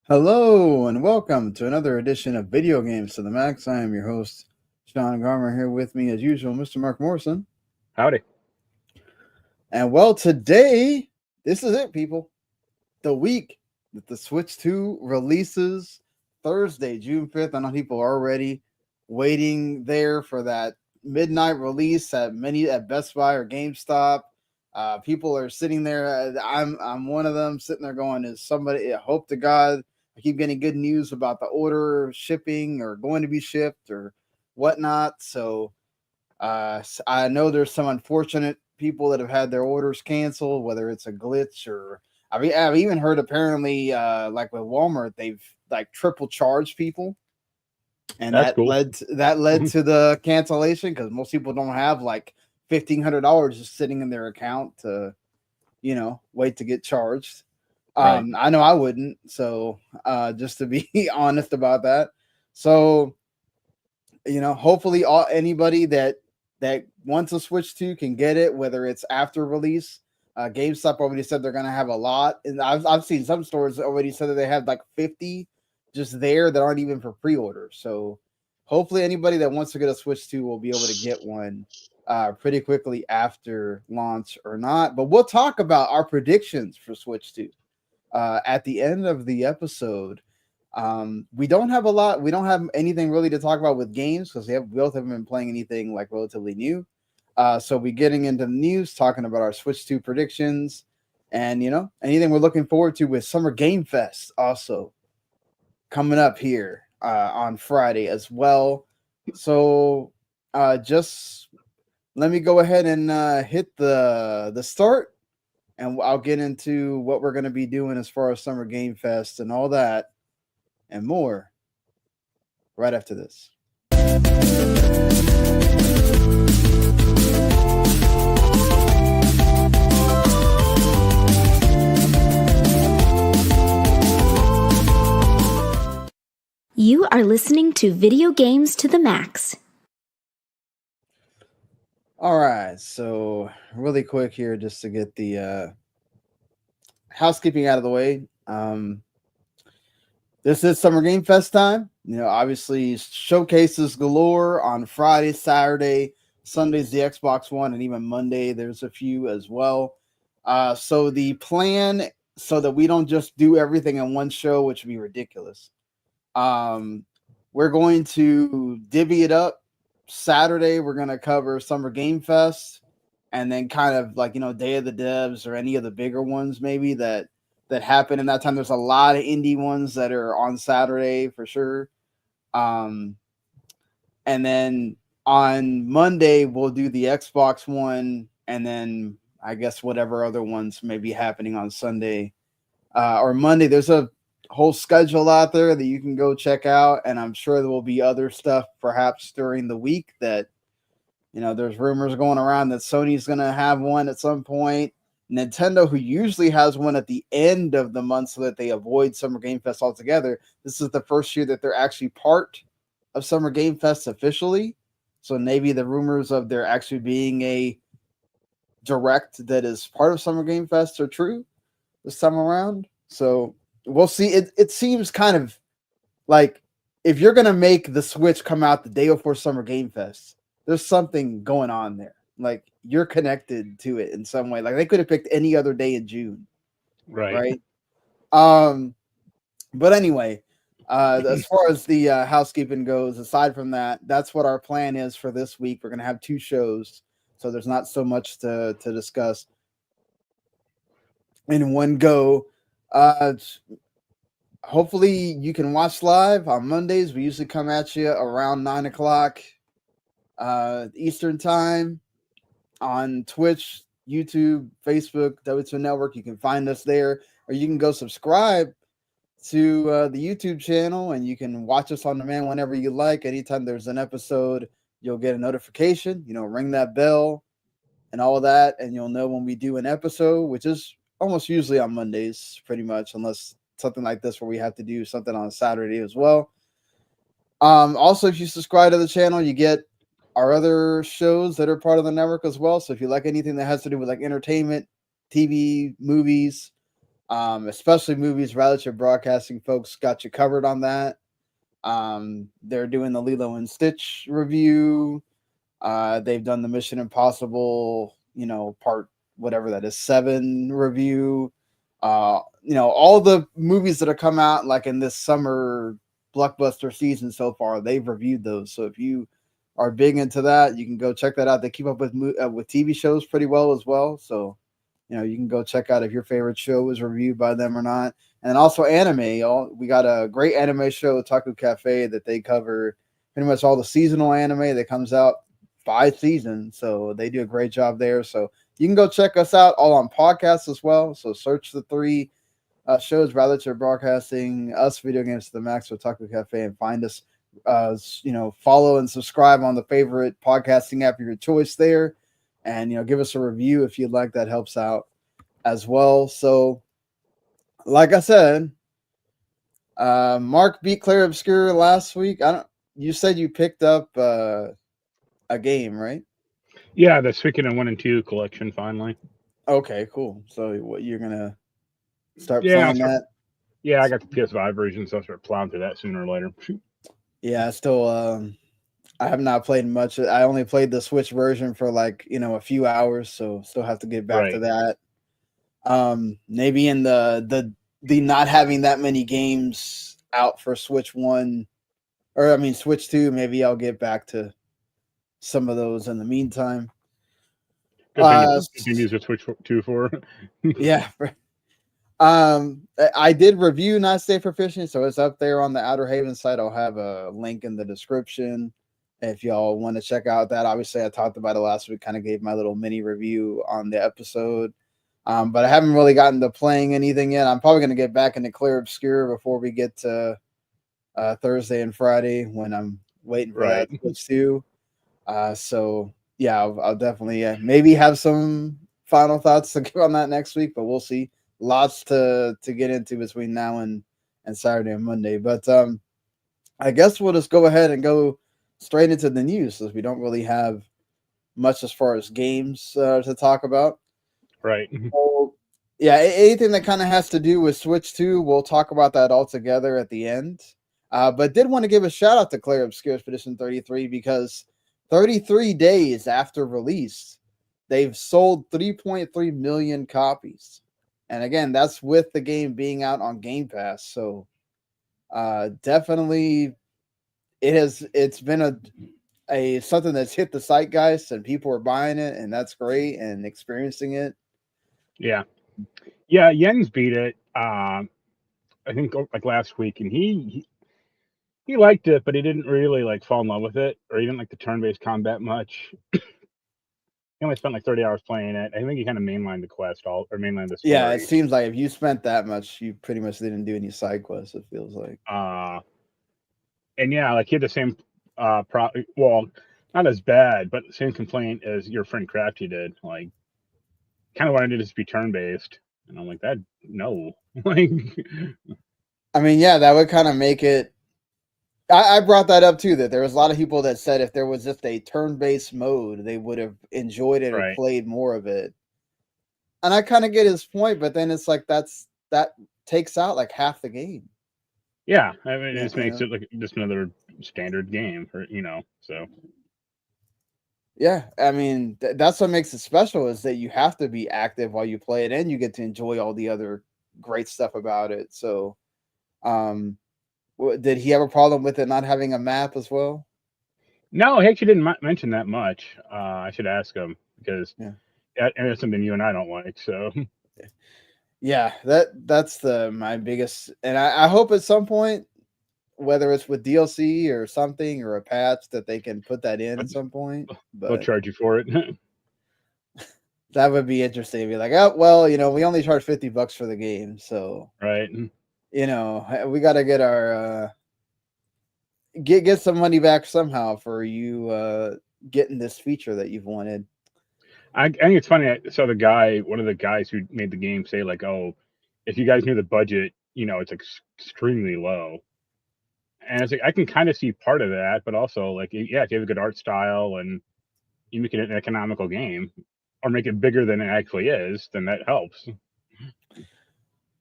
Hello and welcome to another edition of Video Games to the Max. I am your host, Sean Garmer, here with me as usual, Mr. Mark Morrison. Howdy. And well, today, this is it, people. The week that the Switch 2 releases Thursday, June 5th. I know people are already waiting there for that midnight release at Best Buy or GameStop. People are sitting there. I'm one of them sitting there going, is somebody, I hope to God I keep getting good news about the order shipping or going to be shipped or whatnot. So I know there's some unfortunate people that have had their orders canceled, whether it's a glitch or I've even heard apparently like with Walmart they've like triple charged people, and That's cool. that led to the cancellation because most people don't have like $1,500 just sitting in their account to wait to get charged. Right. I know I wouldn't. So just to be honest about that. So hopefully anybody that wants a Switch 2 can get it, whether it's after release. GameStop already said they're gonna have a lot, and I've seen some stores already said that they have like 50 just there that aren't even for pre-order. So hopefully anybody that wants to get a Switch 2 will be able to get one pretty quickly after launch or not. But we'll talk about our predictions for Switch 2 at the end of the episode. We don't have a lot. We don't have anything really to talk about with games because we both haven't been playing anything like relatively new. So we getting into the news, talking about our Switch 2 predictions, and anything we're looking forward to with Summer Game Fest also coming up here on Friday as well. So just let me go ahead and hit the start, and I'll get into what we're going to be doing as far as Summer Game Fest and all that and more right after this. You are listening to Video Games to the Max. All right, so really quick here just to get the housekeeping out of the way. This is Summer Game Fest time. Obviously showcases galore on Friday, Saturday, Sunday's the Xbox One, and even Monday there's a few as well. So the plan, so that we don't just do everything in one show, which would be ridiculous. We're going to divvy it up. Saturday, we're going to cover Summer Game Fest, and then kind of like, Day of the Devs or any of the bigger ones maybe that happen in that time. There's a lot of indie ones that are on Saturday for sure. And then on Monday, we'll do the Xbox one, and then I guess whatever other ones may be happening on Sunday or Monday. There's a whole schedule out there that you can go check out, and I'm sure there will be other stuff perhaps during the week that there's rumors going around that Sony's going to have one at some point. Nintendo, who usually has one at the end of the month so that they avoid Summer Game Fest altogether, this is the first year that they're actually part of Summer Game Fest officially. So maybe the rumors of there actually being a direct that is part of Summer Game Fest are true this time around. So we'll see. It seems kind of like if you're going to make the Switch come out the day before Summer Game Fest, there's something going on there. Like you're connected to it in some way. Like they could have picked any other day in June, Right. But anyway, as far as the housekeeping goes, aside from that, that's what our plan is for this week. We're gonna have two shows, so there's not so much to discuss in one go. Hopefully you can watch live on Mondays. We usually come at you around 9 o'clock Eastern time on Twitch, YouTube, Facebook, W2 Network. You can find us there, or you can go subscribe to the YouTube channel, and you can watch us on demand whenever you like. Anytime there's an episode, you'll get a notification. Ring that bell and all of that, and you'll know when we do an episode, which is almost usually on Mondays, pretty much, unless something like this where we have to do something on Saturday as well. Also, if you subscribe to the channel, you get our other shows that are part of the network as well. So if you like anything that has to do with like entertainment, TV, movies, especially movies. Relative Broadcasting folks got you covered on that. They're doing the Lilo and Stitch review. They've done the Mission Impossible, part whatever that is, 7 review. All the movies that have come out like in this summer blockbuster season so far, they've reviewed those. So if you are big into that, you can go check that out. They keep up with TV shows pretty well as well. So you can go check out if your favorite show was reviewed by them or not. And also anime. We got a great anime show, Taku Cafe, that they cover pretty much all the seasonal anime that comes out by season. So they do a great job there. So you can go check us out all on podcasts as well. So search the 3 shows, Relative Broadcasting, us, Video Games to the Max, or Taku Cafe, and find us. Follow and subscribe on the favorite podcasting app of your choice there. And give us a review if you'd like. That helps out as well. So like I said, Mark beat Clair Obscur last week. You said you picked up a game, right? Yeah, the Suikoden and 1 and 2 collection finally. Okay, cool. So what, you're gonna start playing that? Yeah, I got the PS5 version, so I'll start plowing through that sooner or later. Yeah, still I have not played much. I only played the Switch version for a few hours, so still have to get back to that. Maybe in the not having that many games out for Switch 1, or I mean Switch 2, maybe I'll get back to some of those in the meantime. Good thing you use the Switch 2 for. Yeah. I did review Not Safe for Fishing, so it's up there on the Outer Haven site. I'll have a link in the description if y'all want to check out that. Obviously, I talked about it last week, kind of gave my little mini review on the episode. But I haven't really gotten to playing anything yet. I'm probably going to get back into Clair Obscur before we get to Thursday and Friday when I'm waiting for that Switch 2. So, yeah, I'll definitely maybe have some final thoughts to give on that next week, but we'll see. Lots to get into between now and Saturday and Monday. But I guess we'll just go ahead and go straight into the news, since we don't really have much as far as games to talk about. Right. So, yeah, anything that kind of has to do with Switch 2, we'll talk about that all together at the end. But did want to give a shout out to Clair Obscur Expedition 33, because 33 days after release, they've sold 3.3 million copies. And again, that's with the game being out on Game Pass. So definitely it's been a something that's hit the zeitgeist, and people are buying it, and that's great, and experiencing it. Yeah. Jens beat it. I think like last week, and he liked it, but he didn't really fall in love with it, or he didn't like the turn-based combat much. He only spent 30 hours playing it. I think he kind of mainlined the quest or mainlined the story. Yeah, it seems like if you spent that much, you pretty much didn't do any side quests, it feels like. And yeah, he had the same well, not as bad, but the same complaint as your friend Crafty did. Kind of wanted it to just be turn-based. And I'm like, that, no. I mean, yeah, that would kind of make it. I brought that up too, that there was a lot of people that said if there was just a turn-based mode, they would have enjoyed it or played more of it. And I kind of get his point, but then it's like that takes out half the game. Yeah, I mean, it just makes it just another standard game, so. Yeah, I mean, that's what makes it special, is that you have to be active while you play it, and you get to enjoy all the other great stuff about it. So, did he have a problem with it not having a map as well? No, he actually didn't mention that much. I should ask him, because it's something you and I don't like. So yeah, that's my biggest, and I hope at some point, whether it's with DLC or something or a patch, that they can put that in at some point. But they'll charge you for it. That would be interesting. Be like, oh well, we only charge $50 for the game, so right. We got to get our get some money back somehow for you getting this feature that you've wanted. I think it's funny. I saw one of the guys who made the game say oh, if you guys knew the budget, it's extremely low. And it's I can kind of see part of that, but also if you have a good art style and you make it an economical game, or make it bigger than it actually is, then that helps.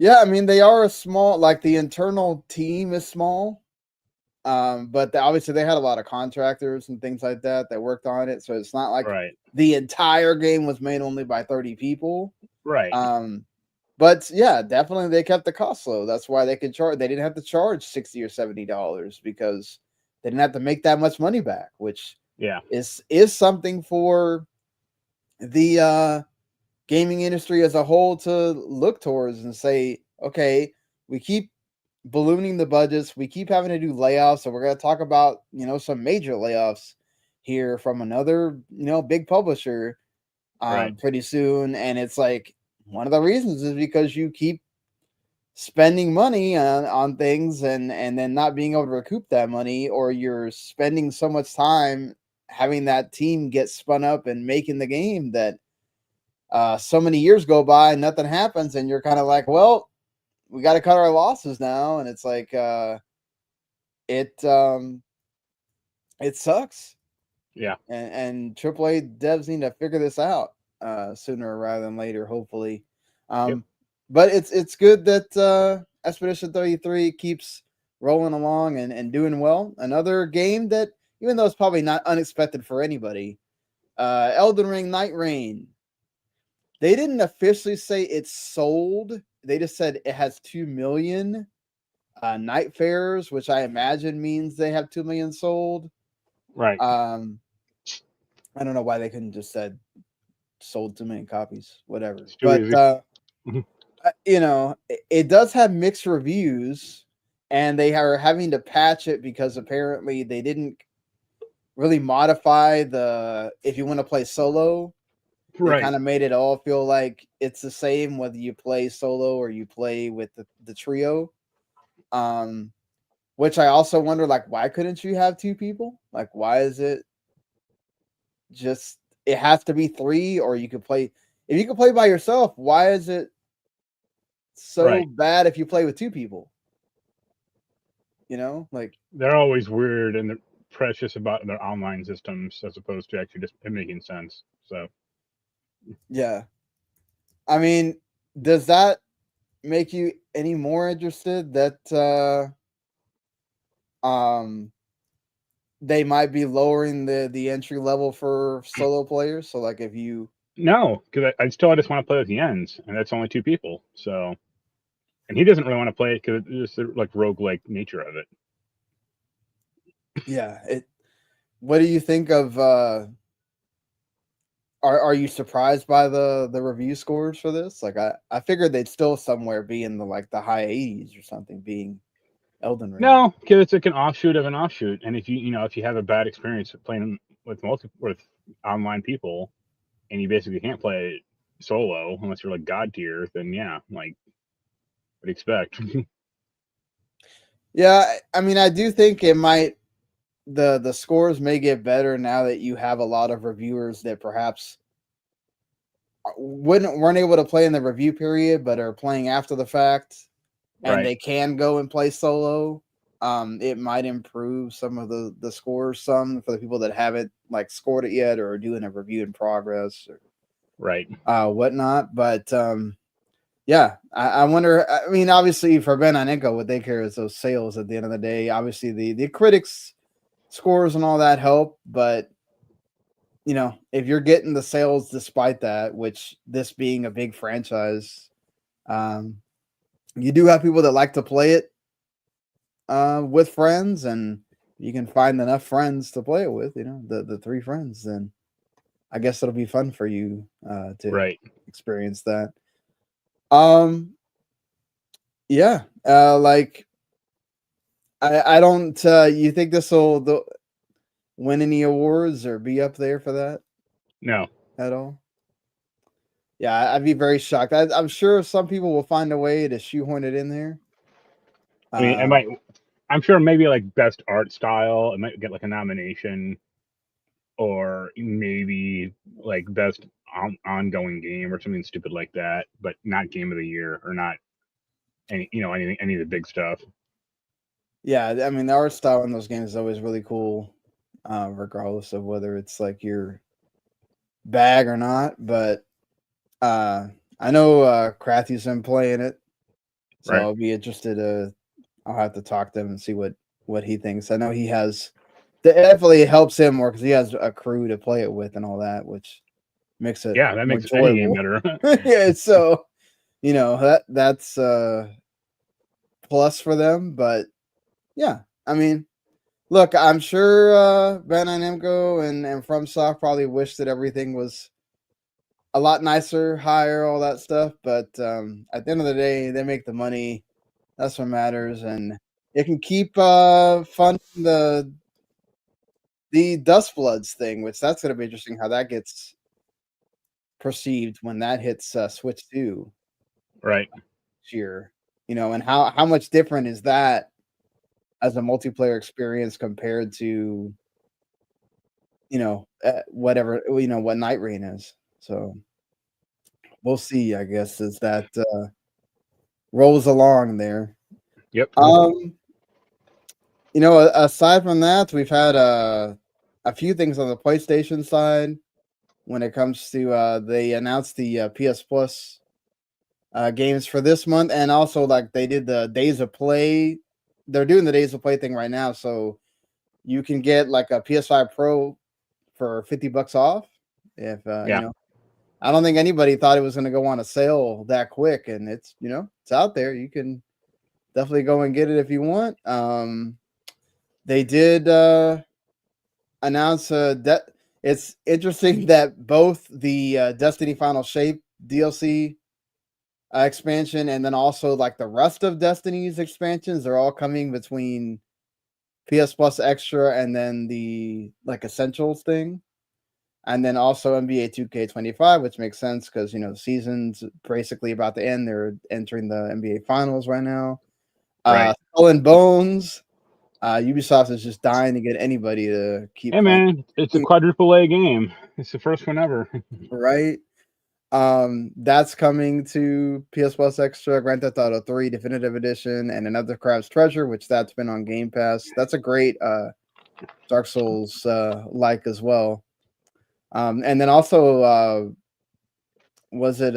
Yeah, I mean they are a small, like the internal team is small, but obviously they had a lot of contractors and things like that worked on it, so it's not like Right. the entire game was made only by 30 people. Right. But yeah, definitely they kept the cost low. That's why they could charge. They didn't have to charge $60 or $70 because they didn't have to make that much money back, which Yeah. is something for the gaming industry as a whole to look towards and say, okay, we keep ballooning the budgets, we keep having to do layoffs, so we're going to talk about some major layoffs here from another big publisher Right. pretty soon, and it's like one of the reasons is because you keep spending money on things and then not being able to recoup that money, or you're spending so much time having that team get spun up and making the game that so many years go by and nothing happens, and you're kind of like, well, we got to cut our losses now, and it's like it sucks. Yeah. And AAA devs need to figure this out sooner rather than later, hopefully. Yep. But it's good that Expedition 33 keeps rolling along and doing well. Another game that, even though it's probably not unexpected for anybody, Elden Ring Nightreign. They didn't officially say it's sold. They just said it has 2 million night fares, which I imagine means they have 2 million sold. Right. I don't know why they couldn't just said sold 2 million copies, whatever. It's too easy. It does have mixed reviews, and they are having to patch it because apparently they didn't really modify if you want to play solo. They kind of made it all feel like it's the same whether you play solo or you play with the trio. Which I also wonder, like, why couldn't you have 2 people? Like, why is it just it has to be 3, or you could play if you could play by yourself? Why is it so bad if you play with 2 people? Like, They're always weird and they're precious about their online systems as opposed to actually just making sense. So yeah. I mean, does that make you any more interested that they might be lowering the entry level for solo players? So like if you no, because I just want to play with Jens, and that's only 2 people. So, and he doesn't really want to play it because it's just the like roguelike nature of it. yeah, what do you think of are you surprised by the review scores for this? Like I figured they'd still somewhere be in the like the high 80s or something, being Elden Ring. No, because it's like an offshoot of an offshoot, and if you have a bad experience playing with with online people, and you basically can't play solo unless you're like god tier, then yeah, like what expect. Yeah, I mean, I do think it might the scores may get better now that you have a lot of reviewers that perhaps weren't able to play in the review period but are playing after the fact, and they can go and play solo. It might improve some of the scores some for the people that haven't like scored it yet or are doing a review in progress or whatnot. But yeah, I wonder. I mean, obviously for Benanenko, what they care is those sales at the end of the day. Obviously the critics scores and all that help, but if you're getting the sales despite that, which this being a big franchise, you do have people that like to play it with friends, and you can find enough friends to play it with, the 3 friends, then I guess it'll be fun for you to experience that. Yeah, like I don't you think this will win any awards or be up there for that? No. At all? Yeah, I'd be very shocked. I'm sure some people will find a way to shoehorn it in there. I mean, I'm sure maybe like best art style, it might get like a nomination, or maybe like best ongoing game or something stupid like that, but not game of the year or not any of the big stuff. Yeah, I mean the art style in those games is always really cool, regardless of whether it's like your bag or not. But I know Krathy's been playing it. So I'll be interested to. I'll have to talk to him and see what he thinks. I know he has. That definitely helps him more because he has a crew to play it with and all that, which makes it that more makes any game enjoyable. better. Yeah, so that's plus for them. But yeah, I mean, look, I'm sure Bandai Namco and FromSoft probably wish that everything was a lot nicer, higher, all that stuff. But at the end of the day, they make the money. That's what matters, and it can keep funding the Dust Bloods thing, which that's going to be interesting how that gets perceived when that hits Switch 2 Right. this year. And how much different is that as a multiplayer experience compared to whatever what Nightreign is. So we'll see, I guess, as that rolls along there. Yep. Aside from that, we've had a few things on the PlayStation side when it comes to they announced the PS Plus games for this month, and also like they did the Days of Play. They're doing the Days of Play thing right now, so you can get like a PS5 Pro for $50 off. If I don't think anybody thought it was going to go on a sale that quick, and it's it's out there. You can definitely go and get it if you want. They did announce that it's interesting that both the Destiny Final Shape DLC expansion and then also like the rest of Destiny's expansions are all coming between PS Plus Extra and then the like Essentials thing. And then also NBA 2K25, which makes sense because the season's basically about to end. They're entering the NBA Finals right now. Right. Skull and Bones. Ubisoft is just dying to get anybody to keep playing. Man, it's a quadruple A game. It's the first one ever. Right. That's coming to PS Plus Extra, Grand Theft Auto 3 Definitive Edition, and Another Crab's Treasure, which that's been on Game Pass. That's a great Dark Souls like as well. And then also was it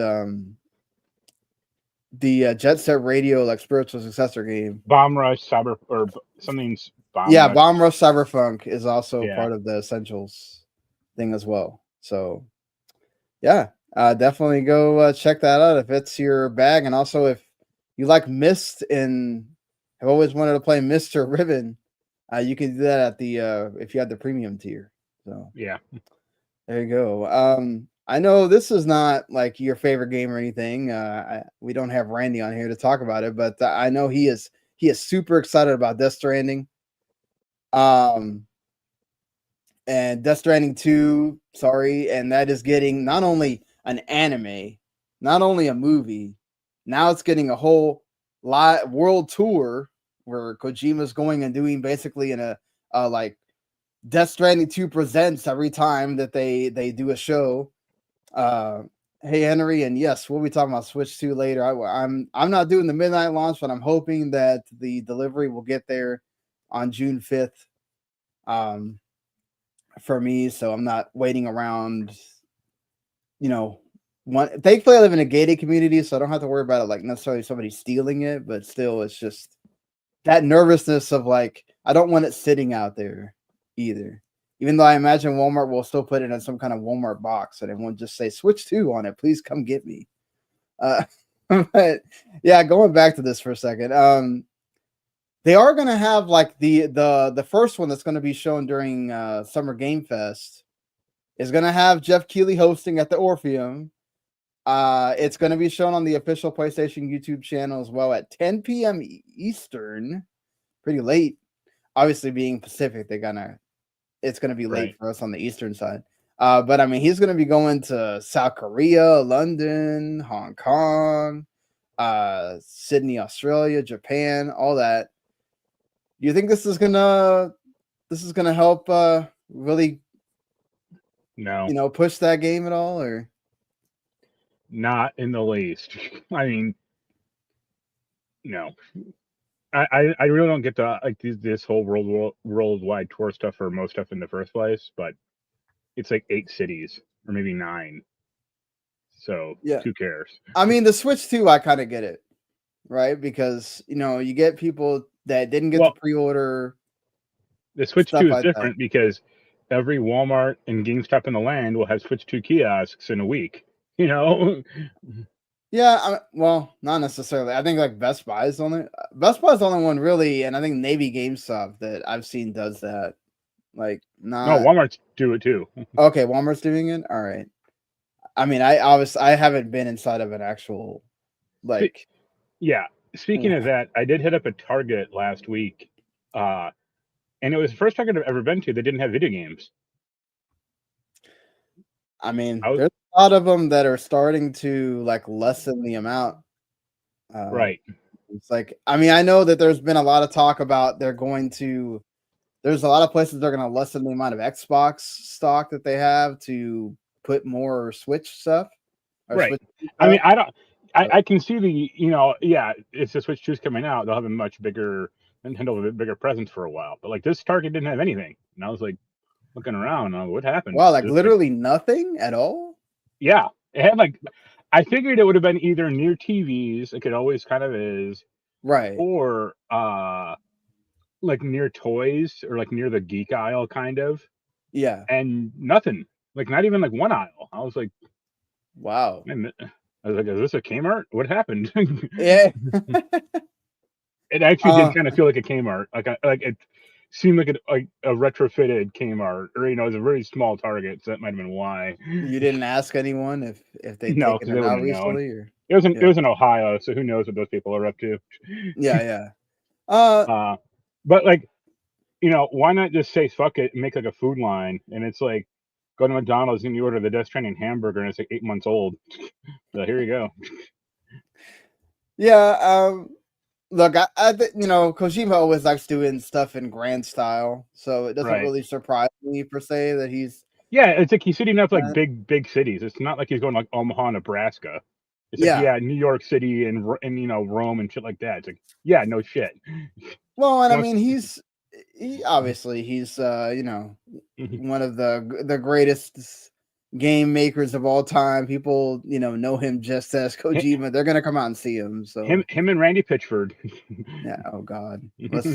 the Jet Set Radio like spiritual successor game? Bomb Rush Cyber or something's Bomb Rush. Bomb Rush Cyberpunk is also part of the Essentials thing as well. So yeah, definitely go check that out if it's your bag, and also if you like Myst and have always wanted to play Myst or Ribbon, you can do that at the if you have the premium tier. So yeah, there you go. I know this is not like your favorite game or anything. We don't have Randy on here to talk about it, but I know he is super excited about Death Stranding. And Death Stranding 2, and that is getting not only an anime, not only a movie, now it's getting a whole world tour where Kojima's going and doing basically in a like Death Stranding 2 presents every time that they do a show. Hey Henry, and yes, we'll be talking about Switch 2 later. I'm not doing the midnight launch, but I'm hoping that the delivery will get there on June 5th. For me, so I'm not waiting around. Thankfully I live in a gated community, so I don't have to worry about it like necessarily somebody stealing it, but still it's just that nervousness of like I don't want it sitting out there either. Even though I imagine Walmart will still put it in some kind of Walmart box and it won't just say Switch 2 on it. Please come get me. But yeah, going back to this for a second. They are going to have like the first one that's going to be shown during Summer Game Fest is going to have Jeff Keighley hosting at the Orpheum. It's going to be shown on the official PlayStation YouTube channel as well at 10 p.m. Eastern. Pretty late. Obviously, being Pacific, it's going to be late for us on the Eastern side. But I mean, he's going to be going to South Korea, London, Hong Kong, Sydney, Australia, Japan, all that. Do you think this is gonna help really push that game at all, or not in the least? I mean, no. I really don't get to like this whole worldwide tour stuff or most stuff in the first place, but it's like 8 cities or maybe 9. So yeah, who cares? I mean, the Switch 2, I kind of get it. right? Because you get people that didn't get Well, the pre-order the Switch stuff 2 is like that. different because every Walmart and GameStop in the land will have Switch 2 kiosks in a week. You know? Yeah, well, not necessarily. I think like Best Buy is the only one really, and I think Navy GameStop that I've seen does that. Like No, not Walmart's do it too. okay. Walmart's doing it. All right. I mean, I haven't been inside of an actual like. Yeah. Speaking of that, I did hit up a Target last week, and it was the first Target I've ever been to that didn't have video games. I mean, I was, there's a lot of them that are starting to like lessen the amount. right. It's like, I mean, I know that there's been a lot of talk about there's a lot of places they're going to lessen the amount of Xbox stock that they have to put more Switch stuff. Or Right. Switch I mean, stuff. I can see the, yeah, if the Switch 2's coming out, they'll have a much bigger, Nintendo with a bigger presence for a while. But like this Target didn't have anything. And I was like looking around, what happened? Wow, like Just literally nothing at all? yeah. It had like, I figured it would have been either near TVs, like it always kind of is, Right. or like near toys or like near the geek aisle kind of. Yeah. And nothing. Like not even like one aisle. I was like, Wow. man, I was like, is this a Kmart? What happened? Yeah. It actually did kind of feel like a Kmart. Like it seemed like a retrofitted Kmart, or it was a very small Target, so that might have been why. You didn't ask anyone if they'd No, taken because they it out wouldn't have known. recently, or It was in Ohio, so who knows what those people are up to. yeah. But like, why not just say fuck it and make like a food line, and it's like go to McDonald's and you order the Death Stranding hamburger, and it's like 8 months old. So here you go. Yeah. Look, I think Kojima always likes doing stuff in grand style, so it doesn't Right. really surprise me per se that he's. Yeah, it's like he's hitting up like big cities. It's not like he's going like Omaha, Nebraska. It's like New York City and Rome and shit like that. It's like no shit. Well, and I mean he's obviously he's one of the greatest game makers of all time. People know him just as Kojima. They're gonna come out and see him. So him and Randy Pitchford. Yeah. Oh God. Let's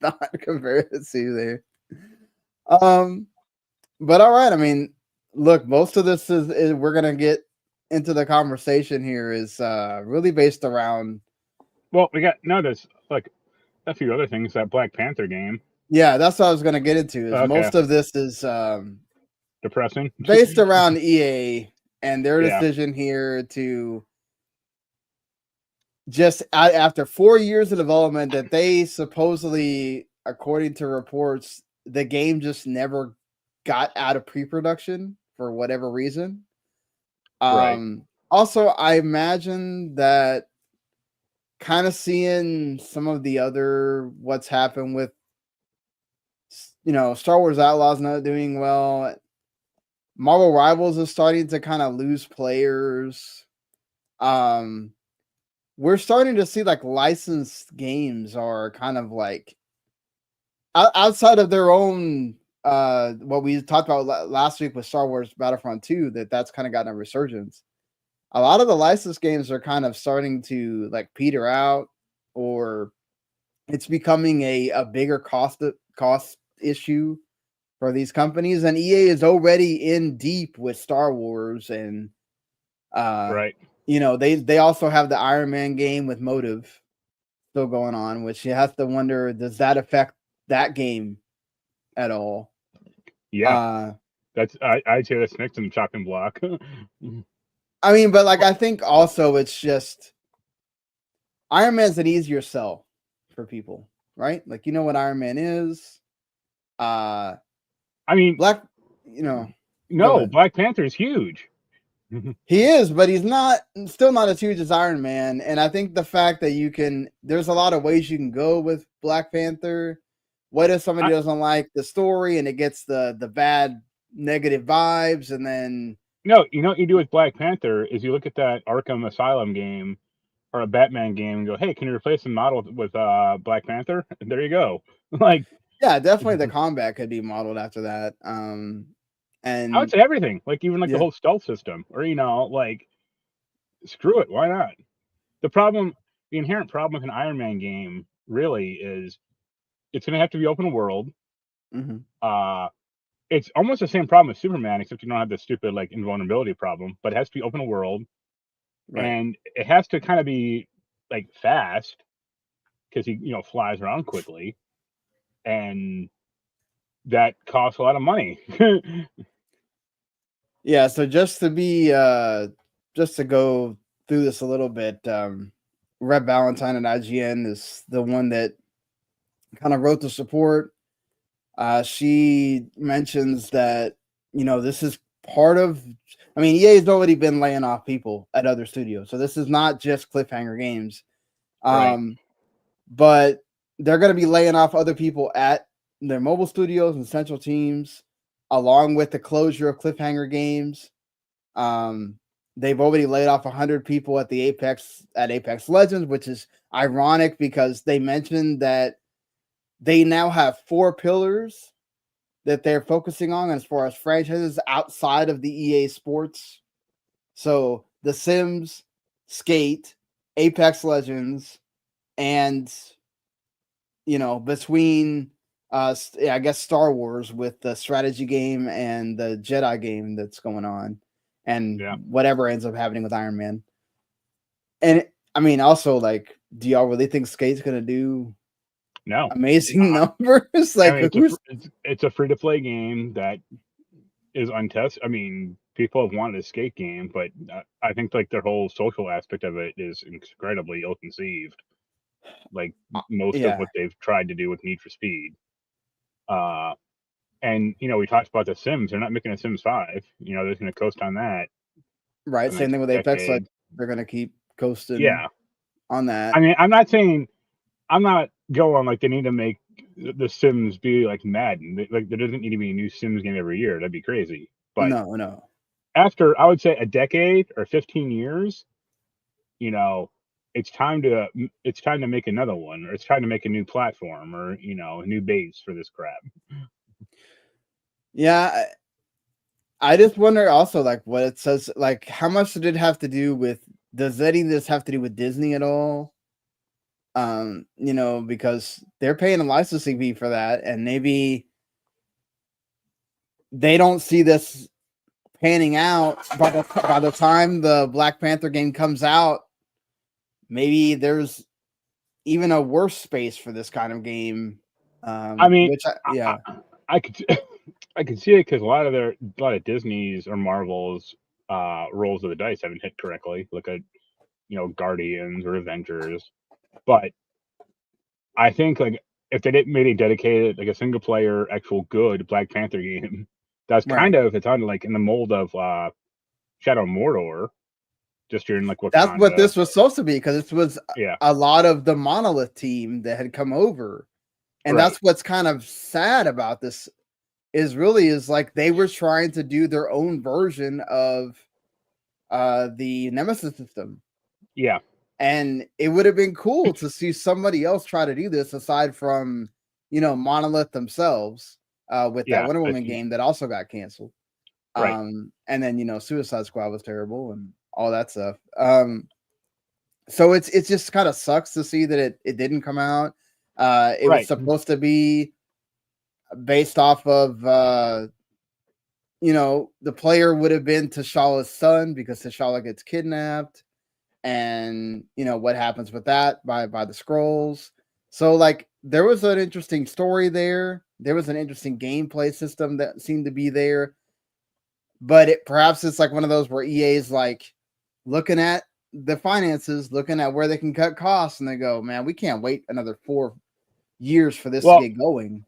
not compare the two there. But all right. I mean, look, most of this is we're gonna get into the conversation here is really based around. Well, there's like a few other things. That Black Panther game. Yeah, that's what I was gonna get into. Is most of this is depressing, based around EA and their decision here to just after 4 years of development that they supposedly, according to reports, the game just never got out of pre-production for whatever reason. Right. Also, I imagine that kind of seeing some of the other what's happened with Star Wars Outlaws not doing well. Marvel Rivals is starting to kind of lose players. We're starting to see like licensed games are kind of like outside of their own what we talked about last week with Star Wars Battlefront 2, that's kind of gotten a resurgence. A lot of the licensed games are kind of starting to like peter out, or it's becoming a bigger cost issue for these companies, and EA is already in deep with Star Wars, and right. They also have the Iron Man game with Motive still going on, which you have to wonder, does that affect that game at all? Yeah. I'd say that's next in the chopping block. I mean, but like I think also it's just Iron Man's an easier sell for people, right? Like what Iron Man is. I mean, Black Panther is huge. He is, but he's still not as huge as Iron Man. And I think the fact that there's a lot of ways you can go with Black Panther. What if somebody doesn't like the story and it gets the bad negative vibes, and then what you do with Black Panther is you look at that Arkham Asylum game or a Batman game and go, hey, can you replace the model with Black Panther? And there you go. Like, yeah, definitely the combat could be modeled after that. And I would say everything, like even like the whole stealth system, or like screw it, why not? The problem, the inherent problem with an Iron Man game really is it's going to have to be open world. Mm-hmm. It's almost the same problem as Superman, except you don't have the stupid like invulnerability problem. But it has to be open world, Right. and it has to kind of be like fast because he flies around quickly, and that costs a lot of money. Yeah. So just to go through this a little bit, Red Valentine at IGN is the one that kind of wrote the support. She mentions that this is part of. I mean, EA's already been laying off people at other studios, so this is not just Cliffhanger Games. Right. But they're going to be laying off other people at their mobile studios and central teams, along with the closure of Cliffhanger Games. They've already laid off 100 people at Apex Legends, which is ironic because they mentioned that they now have 4 pillars that they're focusing on as far as franchises outside of the EA Sports. So The Sims, Skate, Apex Legends, and between I guess Star Wars with the strategy game and the Jedi game that's going on, and whatever ends up happening with Iron Man. And I mean, also, like, do y'all really think Skate's gonna do amazing numbers? Like, I mean, it's a free to play game that is untested. I mean, people have wanted a Skate game, but I think like their whole social aspect of it is incredibly ill conceived. Like most of what they've tried to do with Need for Speed. And we talked about the Sims. They're not making a Sims 5. They're going to coast on that. Right. Same thing with Apex. Like, they're going to keep coasting. On that. I mean, I'm not going like they need to make the Sims be like Madden. Like there doesn't need to be a new Sims game every year. That'd be crazy. But no. After I would say a decade or 15 years, it's time to make another one, or it's time to make a new platform, or a new base for this crap. Yeah, I just wonder also, like, what it says, like, how much did it have to do with? Does any of this have to do with Disney at all? Because they're paying a licensing fee for that, and maybe they don't see this panning out by the time the Black Panther game comes out. Maybe there's even a worse space for this kind of game. I mean, I could I could see it because a lot of Disney's or Marvel's rolls of the dice haven't hit correctly. Look at Guardians or Avengers, but I think like if they didn't made a dedicated like a single player actual good Black Panther game, that's kind of it's on like in the mold of Shadow of Mordor. Just during like Wakanda. That's what this was supposed to be, because this was a lot of the Monolith team that had come over, and that's what's kind of sad about this. Is like they were trying to do their own version of the Nemesis system. Yeah. And it would have been cool to see somebody else try to do this aside from, Monolith themselves with that Wonder Woman game that also got canceled. Right. And then, Suicide Squad was terrible and all that stuff. So it just kind of sucks to see that it didn't come out. It was supposed to be based off of, the player would have been T'Challa's son because T'Challa gets kidnapped, and what happens with that by the Skrulls. So like there was an interesting story there. There was an interesting gameplay system that seemed to be there, but perhaps it's like one of those where EA is like looking at the finances, looking at where they can cut costs, and they go, "Man, we can't wait another 4 years for this to get going."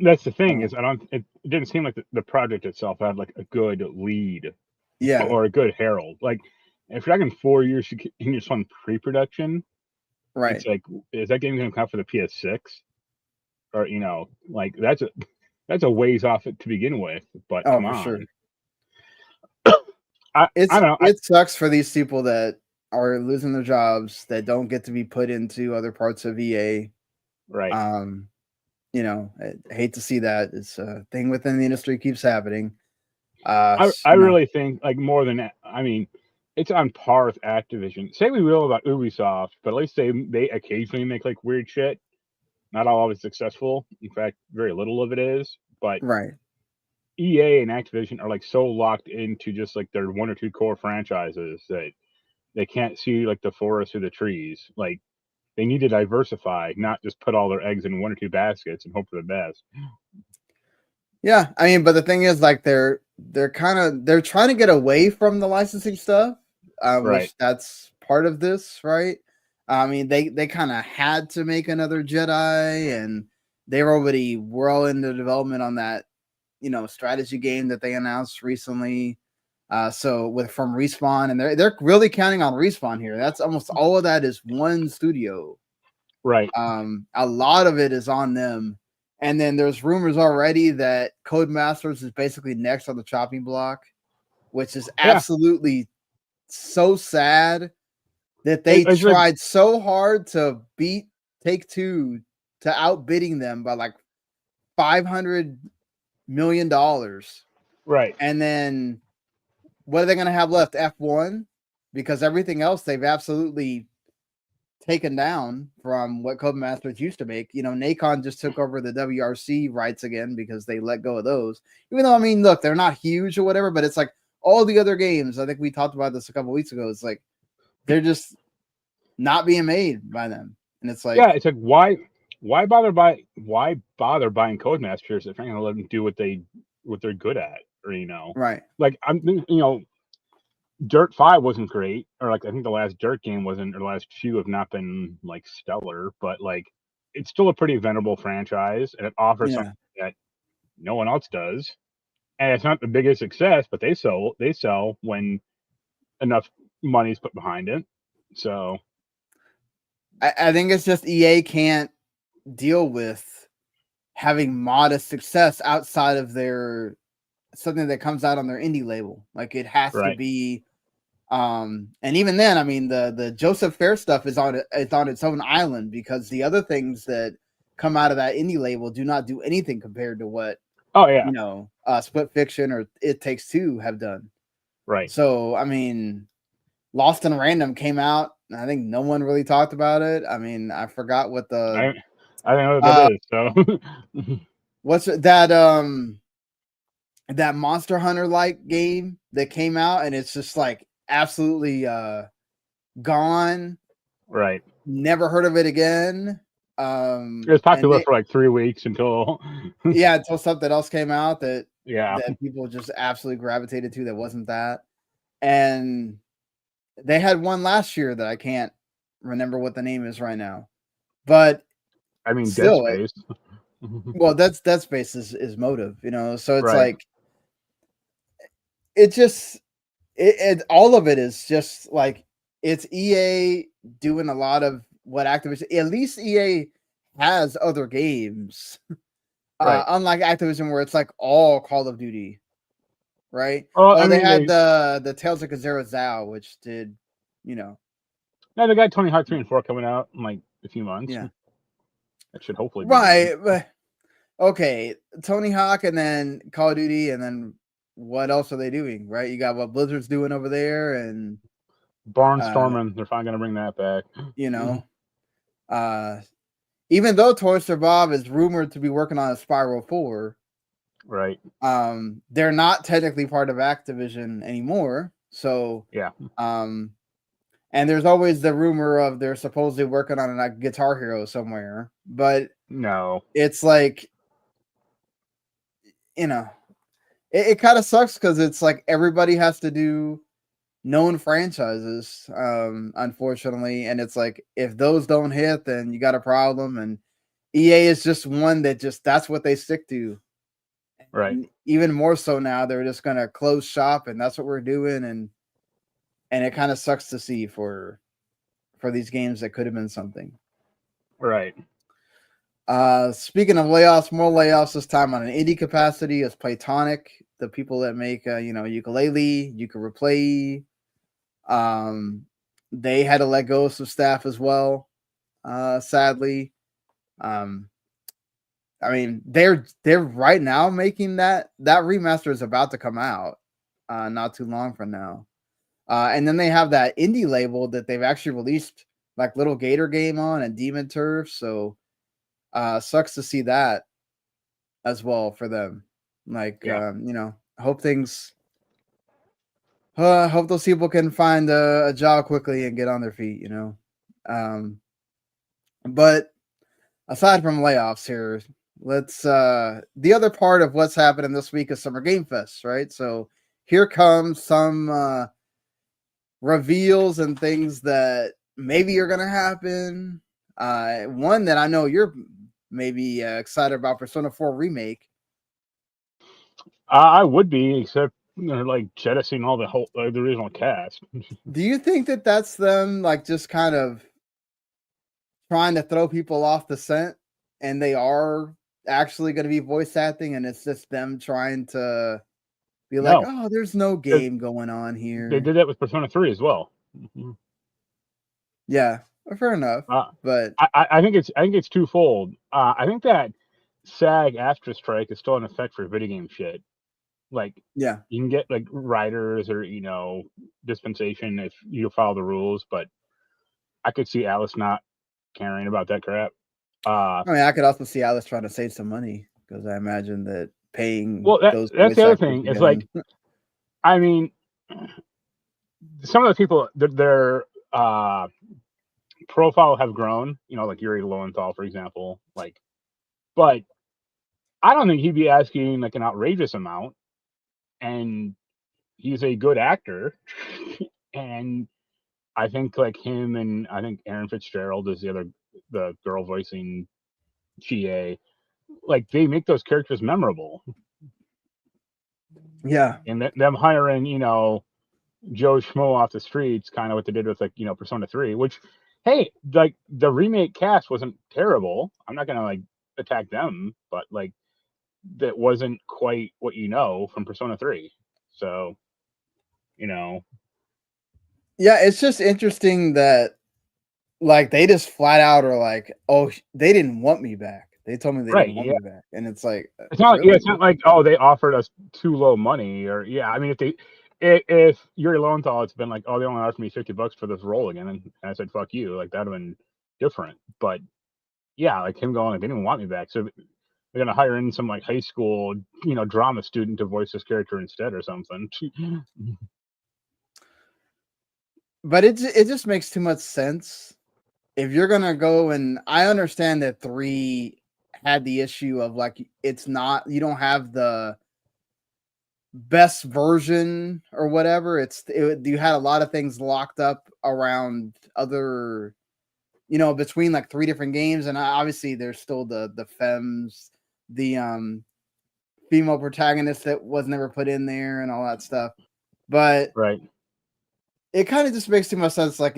That's the thing is it didn't seem like the project itself had like a good lead, or a good herald. Like if you're talking 4 years in just on pre-production, right? It's like, is that game going to come out for the PS6? Or like that's a ways off it to begin with. But come on, sure. I don't know. It sucks for these people that are losing their jobs that don't get to be put into other parts of EA. Right. I hate to see that. It's a thing within the industry keeps happening. I really think like more than that. I mean, it's on par with Activision. Say we will about Ubisoft, but at least they occasionally make like weird shit. Not all of it's successful. In fact, very little of it is. But Right. EA and Activision are like so locked into just like their one or two core franchises that they can't see like the forest or the trees. Like they need to diversify, not just put all their eggs in one or two baskets and hope for the best. Yeah, I mean, but the thing is, like, they're trying to get away from the licensing stuff, Right. which that's part of this, right? I mean, they kind of had to make another Jedi, and they were already well into development on that, strategy game that they announced recently. So from Respawn, and they're really counting on Respawn here. That's almost all of that is one studio. Right. A lot of it is on them. And then there's rumors already that Codemasters is basically next on the chopping block, which is absolutely so sad that they It's tried so hard to beat Take-Two to outbidding them by like $500 million. right. And then what are they going to have left? F1? Because everything else they've absolutely taken down from what Codemasters used to make. Nacon just took over the WRC rights again because they let go of those. Even though, I mean, look, they're not huge or whatever, but it's like all the other games. I think we talked about this a couple weeks ago. It's like they're just not being made by them, and it's like, it's like why bother buying Codemasters if you're gonna let them do what they're good at, or right? like Dirt 5 wasn't great, or like I think the last Dirt game wasn't, or the last few have not been like stellar, but like it's still a pretty venerable franchise, and it offers something that no one else does. And it's not the biggest success, but they sell when enough money's put behind it. So I think it's just EA can't deal with having modest success outside of their something that comes out on their indie label. Like it has to be. And even then, I mean, the Joseph Fair stuff is on its own island because the other things that come out of that indie label do not do anything compared to what Split Fiction or It Takes Two have done. Right. So I mean, Lost in Random came out. I think no one really talked about it. I mean, I forgot what I don't know what that is. So what's that Monster Hunter like game that came out, and it's just like absolutely gone. Right. Never heard of it again. It was popular for like 3 weeks until until something else came out that that people just absolutely gravitated to that wasn't that. And they had one last year that I can't remember what the name is right now. But I mean, still, Dead Space. Well, that's Dead Space is Motive, so it's right. like it just it all of it is just like it's EA doing a lot of what Activision. At least EA has other games, Right. unlike Activision, where it's like all Call of Duty, right? Well, they had the Tales of Zero Zao, which did, No, they got Tony Hawk 3 and 4 coming out in like a few months. Yeah, that should hopefully be right. But okay, Tony Hawk, and then Call of Duty, and then what else are they doing? Right, you got what Blizzard's doing over there, and Barnstorming. They're finally gonna bring that back. Even though Toaster Bob is rumored to be working on a Spiral 4, right? They're not technically part of Activision anymore. So yeah. And there's always the rumor of they're supposedly working on a Guitar Hero somewhere, but no, it's like, it kind of sucks because it's like everybody has to do known franchises, unfortunately, and it's like if those don't hit, then you got a problem. And EA is just one that that's what they stick to, right? And even more so now, they're just gonna close shop, and that's what we're doing. And it kind of sucks to see for these games that could have been something, right? Speaking of layoffs, more layoffs this time on an indie capacity is Playtonic, the people that make Yooka-Layle, Yooka-Replay. They had to let go of some staff as well, sadly. I mean, they're right now making that remaster is about to come out, not too long from now. And then they have that indie label that they've actually released like Little Gator Game on and Demon Turf. So sucks to see that as well for them. Like, you know, hope things. Hope those people can find a job quickly and get on their feet. You know, but aside from layoffs here, let's the other part of what's happening this week is Summer Game Fest, right? So here comes some reveals and things that maybe are gonna happen. One that I know you're maybe excited about, Persona 4 Remake. I would be, except they're like jettisoning all the original cast. Do you think that that's them like just kind of trying to throw people off the scent, and they are actually going to be voice acting, and it's just them trying to be like, No, oh, there's no game going on they here. did that with Persona 3 as well. Yeah, fair enough. But I think it's twofold. I think that SAG-AFTRA strike is still in effect for video game shit. Like, yeah, you can get like writers or dispensation if you follow the rules, but I could see Alice not caring about that crap. I mean, I could also see Alice trying to save some money because I imagine that paying those that's voice the other actors thing. Is again. like, I mean, some of the people their profile have grown. Like Yuri Lowenthal, for example. Like, but I don't think he'd be asking like an outrageous amount, and he's a good actor, and I think like him and I think Aaron Fitzgerald is the girl voicing Chie. Like, they make those characters memorable. Yeah, And them hiring, Joe Schmo off the streets, kind of what they did with like, Persona 3, which, hey, like the remake cast wasn't terrible. I'm not gonna like attack them, but like that wasn't quite what from Persona 3. So, yeah, it's just interesting that like they just flat out are like, oh, they didn't want me back. They told me they right, didn't want me back, and it's like, it's not really? it's not like, oh, they offered us too low money, or I mean, if Yuri Lowenthal, it's been like, oh, they only offered me $50 for this role again, and I said, fuck you, like that'd have been different. But yeah, like him going, like, they didn't want me back, so they're gonna hire in some like high school, drama student to voice this character instead or something. But it just makes too much sense if you're gonna go, and I understand that 3 had the issue of like it's not, you don't have the best version or whatever. You had a lot of things locked up around other, between like 3 different games, and obviously there's still the femmes, the female protagonist that was never put in there and all that stuff. But Right. it kind of just makes too much sense. Like,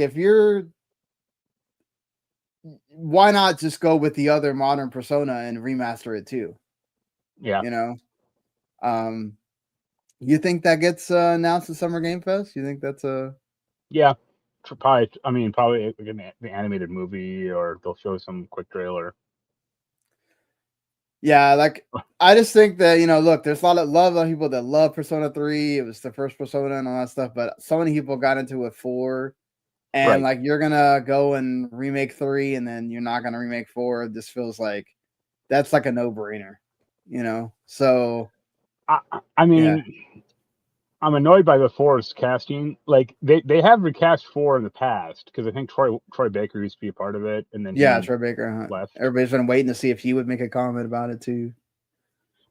why not just go with the other modern Persona and remaster it too? Yeah. You think that gets announced at Summer Game Fest? You think that's Yeah. Probably the animated movie, or they'll show some quick trailer. Yeah, like I just think that, look, there's a lot of people that love Persona 3. It was the first Persona and all that stuff, but so many people got into it 4. And Right. like you're gonna go and remake 3, and then you're not gonna remake 4. This feels like that's like a no-brainer, So I mean, I'm annoyed by the 4's casting. Like they have recast 4 in the past, because I think Troy Baker used to be a part of it, and then Troy Baker left. Everybody's been waiting to see if he would make a comment about it too.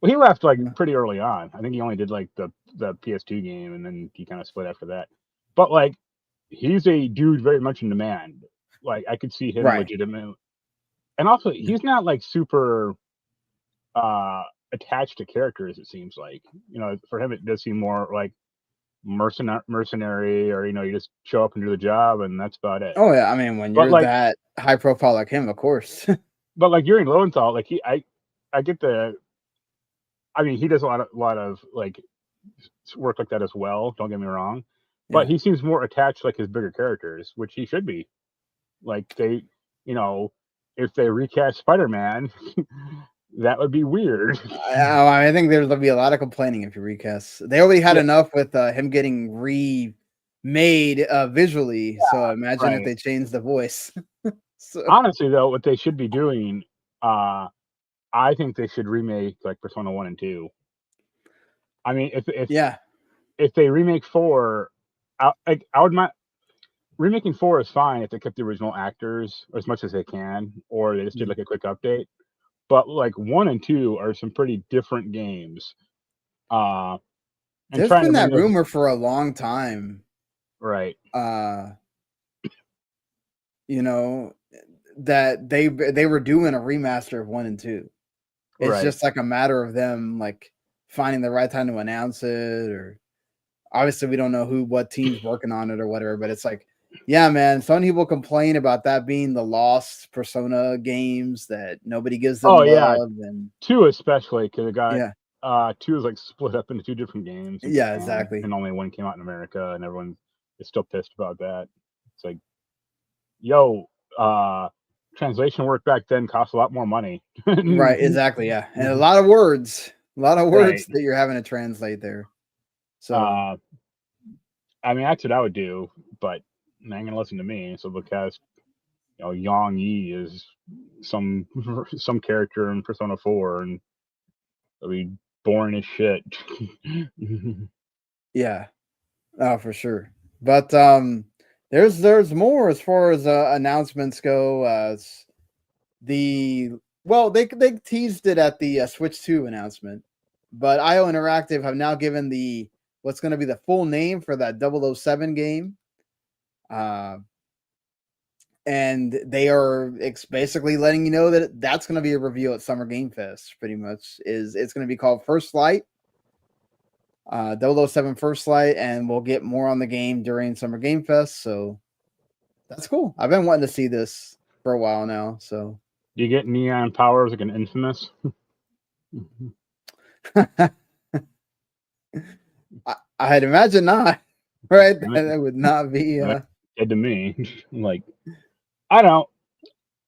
Well, he left like pretty early on. I think he only did like the PS2 game, and then he kind of split after that. But like, he's a dude very much in demand. Like, I could see him legitimate, and also he's not like super attached to characters. It seems like, for him it does seem more like mercenary, or you just show up and do the job, and that's about it. Oh yeah, I mean, when you're that high profile like him, of course. But like Yuri Lowenthal, like I get he does a lot of like work like that as well, don't get me wrong, but he seems more attached to like his bigger characters, which he should be. Like, they, if they recast Spider-Man, that would be weird. I think there'll be a lot of complaining if you recast. They already had enough with him getting made visually. So imagine if right. they changed the voice. So Honestly, though, what they should be doing, I think they should remake like Persona 1 and 2. I mean, yeah, if they remake 4, I would mind remaking 4 is fine if they kept the original actors as much as they can, or they just did Mm. like a quick update. But like 1 and 2 are some pretty different games. Uh, and there's trying to been bring that those rumor for a long time. right. Uh, you know that they were doing a remaster of 1 and 2. It's Right. just like a matter of them like finding the right time to announce it, or obviously we don't know what team's working on it or whatever, but it's like, yeah, man, some people complain about that being the lost Persona games, that nobody gives them Oh yeah, love. And 2 especially because it got yeah, 2 is like split up into 2 different games in yeah, Japan, exactly. and only one came out in America, and everyone is still pissed about that. It's like, yo, uh, translation work back then cost a lot more money. Right, exactly, yeah. And a lot of words, Right. that you're having to translate there. So Uh, I mean, that's what I would do, but they ain't gonna listen to me. So because Yang Yi is some some character in Persona 4, and it'll be boring as shit. yeah, oh, for sure. But there's more as far as announcements go. The well, they teased it at the Switch 2 announcement, but IO Interactive have now given the what's going to be the full name for that 007 game. And they are basically letting you know that that's going to be a review at Summer Game Fest. Pretty much is it's going to be called First Light, 007 First Light, and we'll get more on the game during Summer Game Fest. So that's cool. I've been wanting to see this for a while now. So You get neon powers like an Infamous. I'd imagine not. Right, That that would not be. did to me. Like, I don't.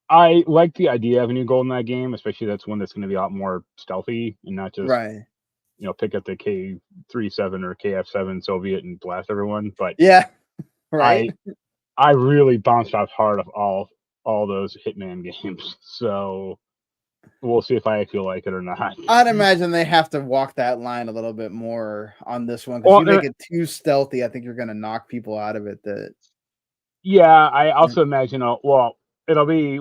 I like the idea of a new GoldenEye game, especially that's one that's going to be a lot more stealthy and not just Right. pick up the K37 or KF7 Soviet and blast everyone. But Yeah. Right. I I really bounced off hard of all those Hitman games, so we'll see if I actually like it or not. I'd imagine they have to walk that line a little bit more on this one, because Well, you make it too stealthy, I think you're going to knock people out of it. That yeah, I also imagine. Well, it'll be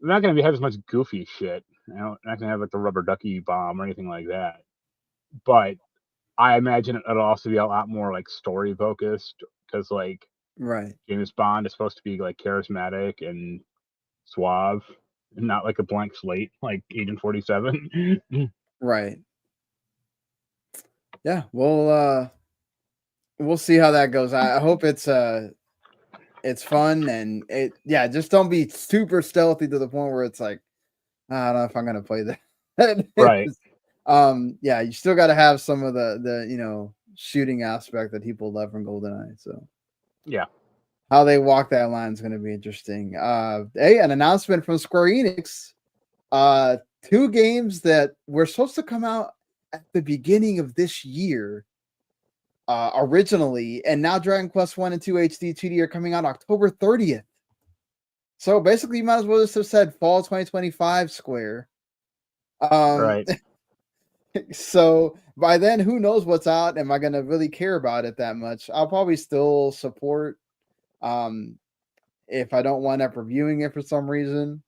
not going to have as much goofy shit. Not going to have like the rubber ducky bomb or anything like that. But I imagine it'll also be a lot more like story focused because like right, James Bond is supposed to be like charismatic and suave, and not like a blank slate like Agent 47. right. Yeah, we'll see how that goes. I hope it's fun, and just don't be super stealthy to the point where it's like, I don't know if I'm gonna play that. Right. Yeah, you still got to have some of the shooting aspect that people love from GoldenEye. So Yeah. how they walk that line is going to be interesting. Hey, an announcement from Square-Enix. 2 games that were supposed to come out at the beginning of this year, originally, and now Dragon Quest 1 and 2 HD 2D are coming out October 30th. So basically, you might as well just have said fall 2025 Square. Right. So by then, who knows what's out? Am I going to really care about it that much? I'll probably still support, if I don't wind up reviewing it for some reason.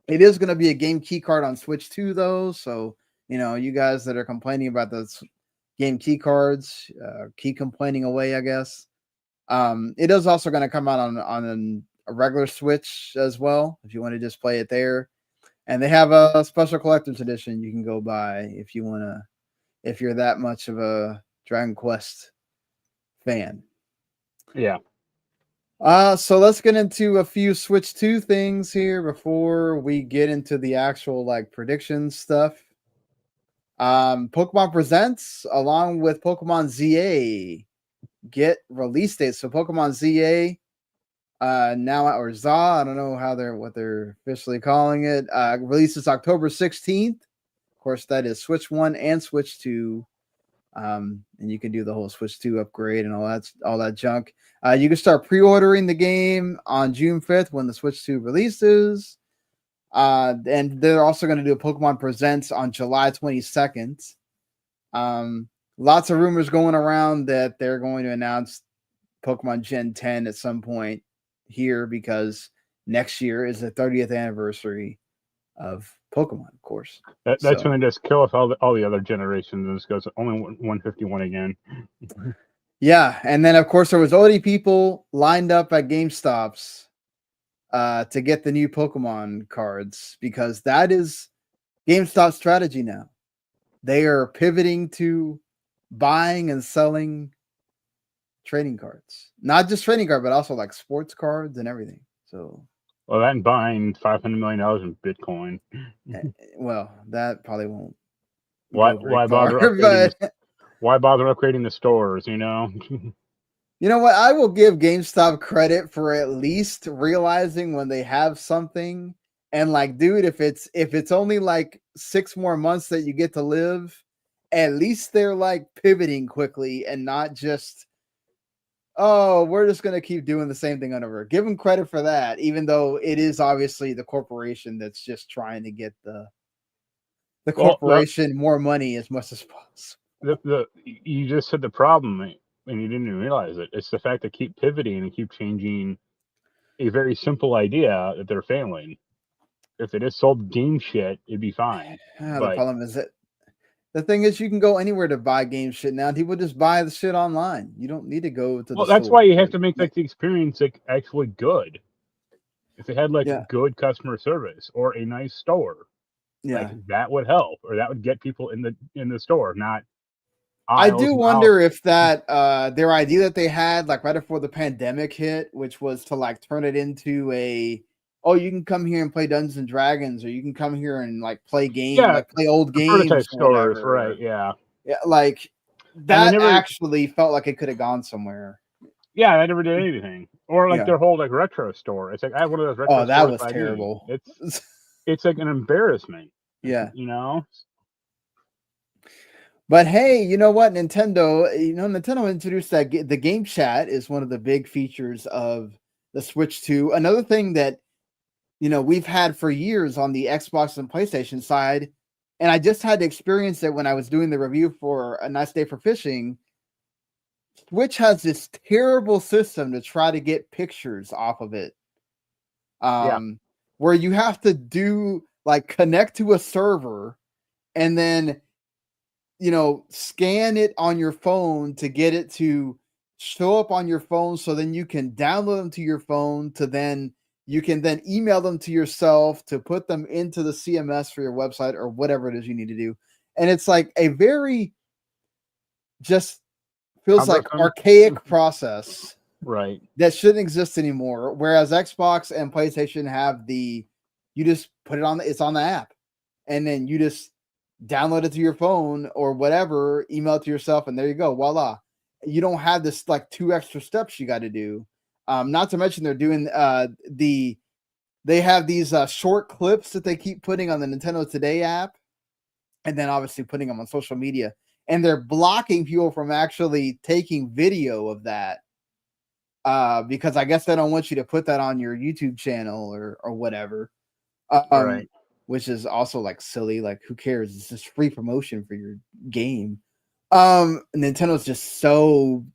It is going to be a game key card on Switch 2, though. So, you guys that are complaining about those game key cards, keep complaining away, I guess. It is also going to come out on a regular Switch as well, if you want to just play it there. And they have a special collector's edition you can go buy if you want to, if you're that much of a Dragon Quest fan. Yeah. So let's get into a few Switch 2 things here before we get into the actual like prediction stuff. Pokemon Presents, along with Pokemon ZA, get release dates. So Pokemon ZA, now, or ZA, I don't know what they're officially calling it. Releases October 16th. Of course, that is Switch 1 and Switch 2. And you can do the whole Switch 2 upgrade and all that junk. You can start pre-ordering the game on June 5th when the Switch 2 releases. And they're also going to do a Pokemon Presents on July 22nd. Lots of rumors going around that they're going to announce Pokemon Gen 10 at some point here because next year is the 30th anniversary of Pokemon, of course. That's when they just kill off all the other generations and just goes only 151 again. Yeah, and then of course there was already people lined up at GameStops to get the new Pokemon cards because that is GameStop's strategy now. They are pivoting to buying and selling trading cards, not just trading cards, but also like sports cards and everything. So, well, that and buying $500 million in Bitcoin. Well, that probably won't. Why bother upgrading? Why bother upgrading the stores? You know. You know what? I will give GameStop credit for at least realizing when they have something, and like, dude, if it's only like 6 more months that you get to live, at least they're like pivoting quickly and not just, oh, we're just going to keep doing the same thing over. Give them credit for that, even though it is obviously the corporation that's just trying to get the corporation more money as much as possible. You just said the problem, and you didn't even realize it. It's the fact they keep pivoting and keep changing a very simple idea that they're failing. If they just sold game shit, it'd be fine. The problem is that the thing is, you can go anywhere to buy game shit now. People just buy the shit online. You don't need to go to the store. That's why you have to make like the experience like actually good. If they had like good customer service or a nice store, like, that would help, or that would get people in the store, not. I do wonder if that their idea that they had like right before the pandemic hit, which was to like turn it into you can come here and play Dungeons and Dragons, or you can come here and like play play old games, prototype stores, right? Yeah, like that actually felt like it could have gone somewhere. Yeah, I never did anything, or like their whole like retro store. It's like I have one of those retro. Oh, that was terrible. It's like an embarrassment. Yeah, you know. But hey, you know what? Nintendo introduced that the game chat is one of the big features of the Switch 2. Another thing that, we've had for years on the Xbox and PlayStation side, and I just had to experience it when I was doing the review for A Nice Day for Fishing. Switch has this terrible system to try to get pictures off of it. Where you have to do like connect to a server and then scan it on your phone to get it to show up on your phone, so then you can download them to your phone, to then you can then email them to yourself to put them into the CMS for your website or whatever it is you need to do. And it's like a very just feels like archaic process, right? That shouldn't exist anymore. Whereas Xbox and PlayStation have you just put it on it's on the app, and then you just download it to your phone or whatever, email it to yourself, and there you go. Voila. You don't have this like 2 extra steps you got to do. Not to mention they're doing they have these short clips that they keep putting on the Nintendo Today app, and then obviously putting them on social media, and they're blocking people from actually taking video of that because I guess they don't want you to put that on your YouTube channel or whatever. Right. Which is also like silly. Like, who cares? It's just free promotion for your game. Nintendo's just so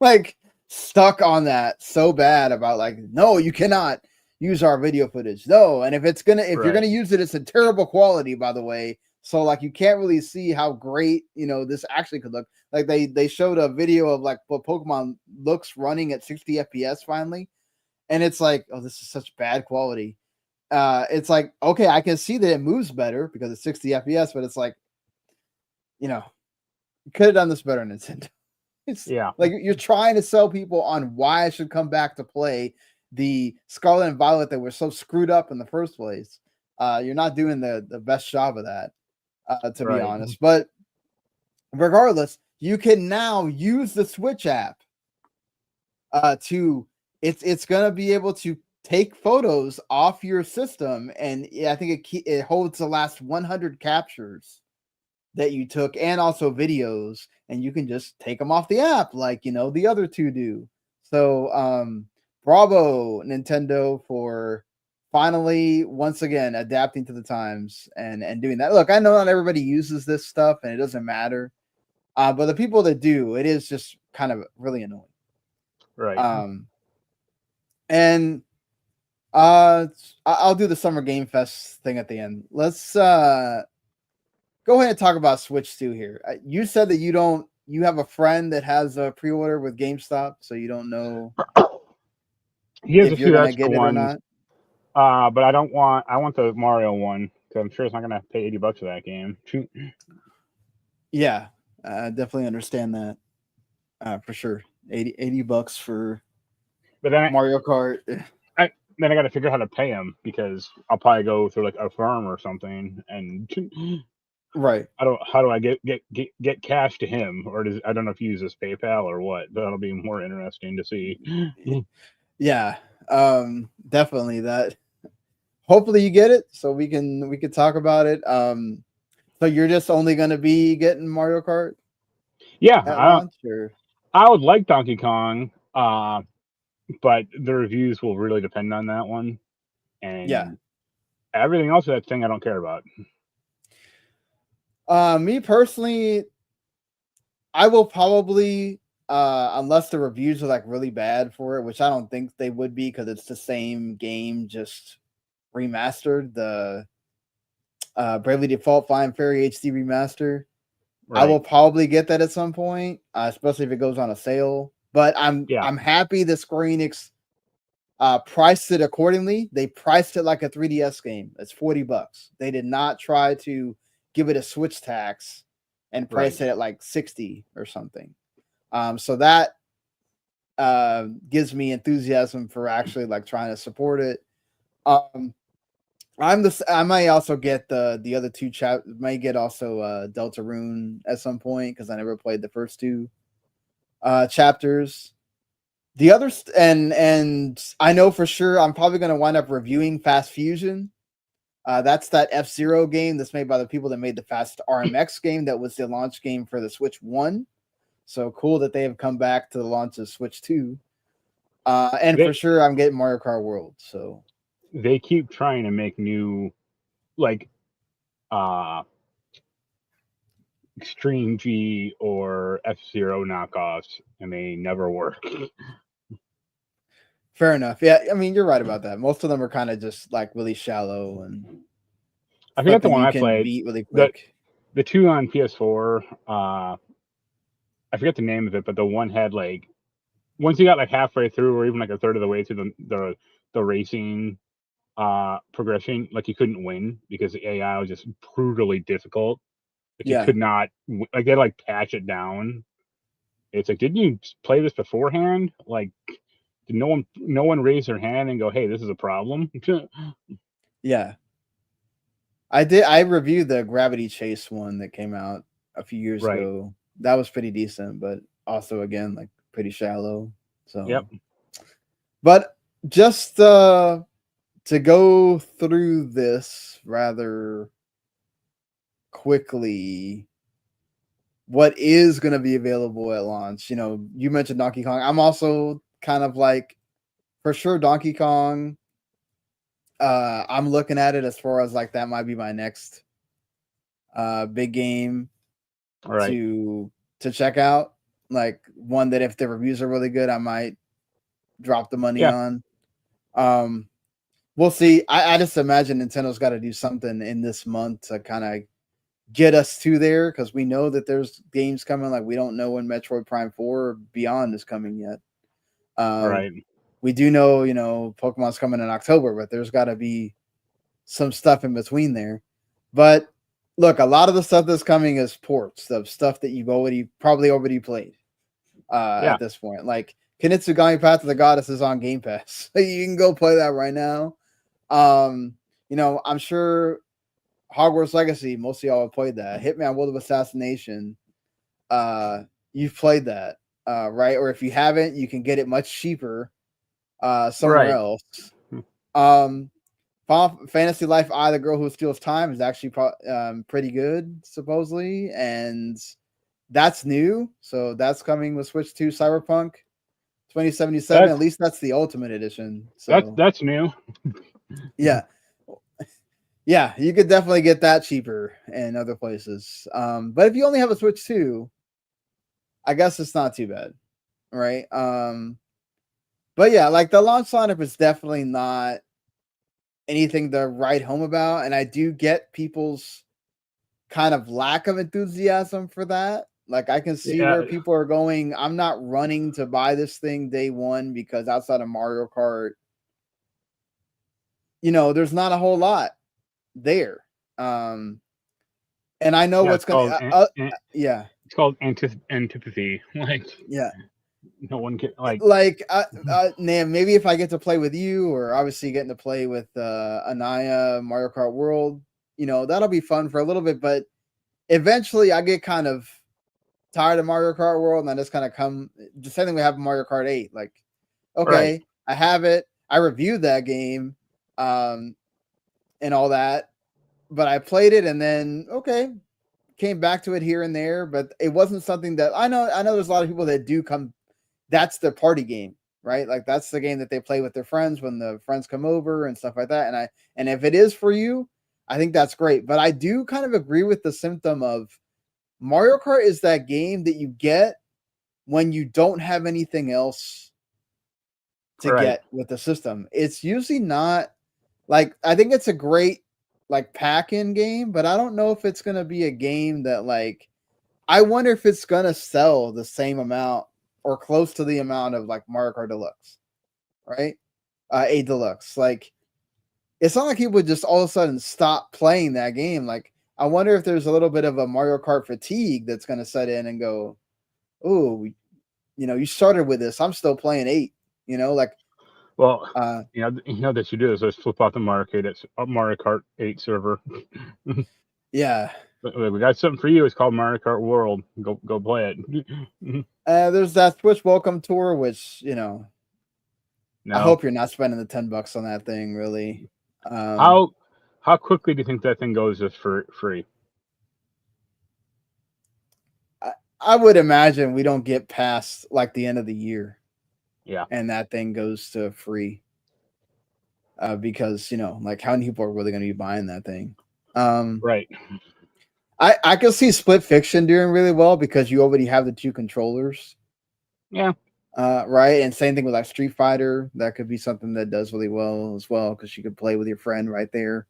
like stuck on that so bad about like, no, you cannot use our video footage. No, and if you're gonna use it, it's a terrible quality, by the way. So like you can't really see how great this actually could look. Like they showed a video of like what Pokemon looks running at 60 FPS finally, and it's like, oh, this is such bad quality. It's like, okay, I can see that it moves better because it's 60 FPS, but it's like, you could have done this better, Nintendo. It's like you're trying to sell people on why I should come back to play the Scarlet and Violet that were so screwed up in the first place. You're not doing the best job of that, to be honest. But regardless, you can now use the Switch app it's going to be able to take photos off your system, and I think it holds the last 100 captures that you took, and also videos, and you can just take them off the app like the other two do. So bravo Nintendo for finally once again adapting to the times and doing that. Look, I know not everybody uses this stuff and it doesn't matter, but the people that do, it is just kind of really annoying. Right. And I'll do the Summer Game Fest thing at the end. Let's go ahead and talk about Switch 2 here. You said that you have a friend that has a pre-order with GameStop, so you don't know He has a if you're few gonna extra get it or ones, not. but I want the Mario one because I'm sure it's not gonna pay $80 for that game. Yeah, I definitely understand that for sure. $80 for But then Mario Kart. I got to figure out how to pay him because I'll probably go through like a firm or something. And Right. how do I get cash to him, or I don't know if he uses PayPal or what. That'll be more interesting to see. Yeah, definitely that. Hopefully you get it so we can talk about it. So you're just only gonna be getting Mario Kart Yeah, at launch, or I would like Donkey Kong, but the reviews will really depend on that one. And yeah. everything else of that thing I don't care about. Me personally, I will probably unless the reviews are like really bad for it, which I don't think they would be because it's the same game just remastered, the Bravely Default Fine Fairy HD remaster. Right. I will probably get that at some point, especially if it goes on a sale. But I'm happy that Square-Enix priced it accordingly. They priced it like a 3DS game. It's $40. They did not try to give it a Switch tax and price it at like 60 or something. So that gives me enthusiasm for actually like trying to support it. I might also get the other two might get also Deltarune at some point because I never played the first two chapters. The others and I know for sure I'm probably going to wind up reviewing Fast Fusion. That's that F-Zero game that's made by the people that made the Fast RMX game that was the launch game for the Switch 1. So cool that they have come back to the launch of Switch 2. And for sure I'm getting Mario Kart World. So they keep trying to make new like Extreme G or F-Zero knockoffs, and they never work. Fair enough. Yeah, I mean, you're right about that. Most of them are kind of just like really shallow and I forget the one you I can played. beat really quick. The two on PS4, I forget the name of it, but the one had like once you got like halfway through or even like a third of the way through the racing progression, like you couldn't win because the AI was just brutally difficult. Like you could not like they like patch it down. It's like, didn't you play this beforehand? Like, did no one raise their hand and go, "Hey, this is a problem"? Yeah, I did. I reviewed the Gravity Chase one that came out a few years ago. That was pretty decent, but also again like pretty shallow. So, but just to go through this rather quickly, what is going to be available at launch? You mentioned Donkey Kong. I'm also kind of like for sure Donkey Kong. I'm looking at it as far as like that might be my next big game to check out. Like one that if the reviews are really good, I might drop the money on. We'll see. I just imagine Nintendo's got to do something in this month to kind of get us to there because we know that there's games coming. Like we don't know when Metroid Prime 4 or Beyond is coming yet. We do know, Pokemon's coming in October, but there's got to be some stuff in between there. But look, a lot of the stuff that's coming is ports of stuff that you've probably already played at this point. Like Kinnitsugami Path to the Goddess is on Game Pass. You can go play that right now. I'm sure Hogwarts Legacy, most of y'all have played that. Hitman World of Assassination, you've played that, right? Or if you haven't, you can get it much cheaper somewhere else. Final Fantasy Life I, The Girl Who Steals Time is actually pretty good, supposedly, and that's new. So that's coming with Switch 2 Cyberpunk 2077. At least that's the Ultimate Edition. So that's new. Yeah. Yeah, you could definitely get that cheaper in other places. But if you only have a Switch 2, I guess it's not too bad. Right. But yeah, like the launch lineup is definitely not anything to write home about. And I do get people's kind of lack of enthusiasm for that. Like I can see where people are going, I'm not running to buy this thing day one because outside of Mario Kart, there's not a whole lot there. And I know what's gonna it's called antipathy. Like yeah. No one can maybe if I get to play with you, or obviously getting to play with Anaya, Mario Kart World, that'll be fun for a little bit, but eventually I get kind of tired of Mario Kart World, and I just kind of come the same thing we have in Mario Kart 8. Like, okay, right. I have it. I reviewed that game, and all that, but I played it, and then came back to it here and there, but it wasn't something that I know there's a lot of people that do come. That's their party game, right? Like that's the game that they play with their friends when the friends come over and stuff like that. And if it is for you, I think that's great. But I do kind of agree with the symptom of Mario Kart is that game that you get when you don't have anything else to get with the system. It's usually not like, I think it's a great like pack-in game, but I don't know if it's going to be a game that like, I wonder if it's going to sell the same amount or close to the amount of like Mario Kart Deluxe, right? A Deluxe. Like, it's not like people would just all of a sudden stop playing that game. Like, I wonder if there's a little bit of a Mario Kart fatigue that's going to set in and go, oh, you started with this. I'm still playing 8, like. Well, that you do is just flip out the Mario Kart 8 server. Yeah. We got something for you. It's called Mario Kart World. Go play it. There's that Switch Welcome Tour, which no. I hope you're not spending the $10 on that thing. Really. How quickly do you think that thing goes just for free? I would imagine we don't get past like the end of the year. Yeah, and that thing goes to free. Because like how many people are really going to be buying that thing? Right. I can see Split Fiction doing really well because you already have the 2 controllers. Yeah. Right. And same thing with like Street Fighter. That could be something that does really well as well because you could play with your friend right there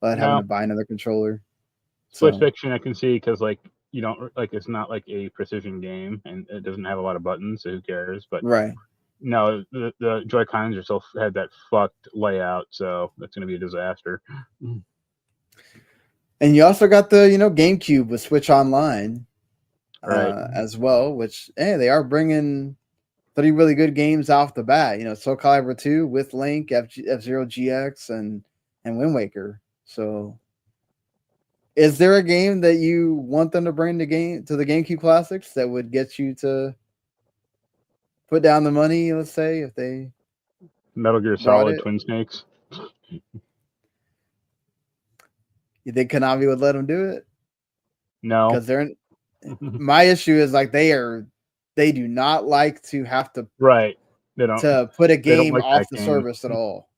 without having to buy another controller. Split Fiction, I can see because like you don't like it's not like a precision game and it doesn't have a lot of buttons, so who cares? But right. No, the Joy-Cons are still had that fucked layout, so that's going to be a disaster. And you also got the GameCube with Switch Online, as well, which they are bringing 3 really good games off the bat. Soul Calibur 2 with Link, F-Zero GX, and Wind Waker. So, is there a game that you want them to bring to the GameCube Classics that would get you to put down the money? Let's say if they Metal Gear Solid Twin Snakes. You think Konami would let them do it? No, because they're. My issue is like they do not like to have to They don't to put a game off the service at all.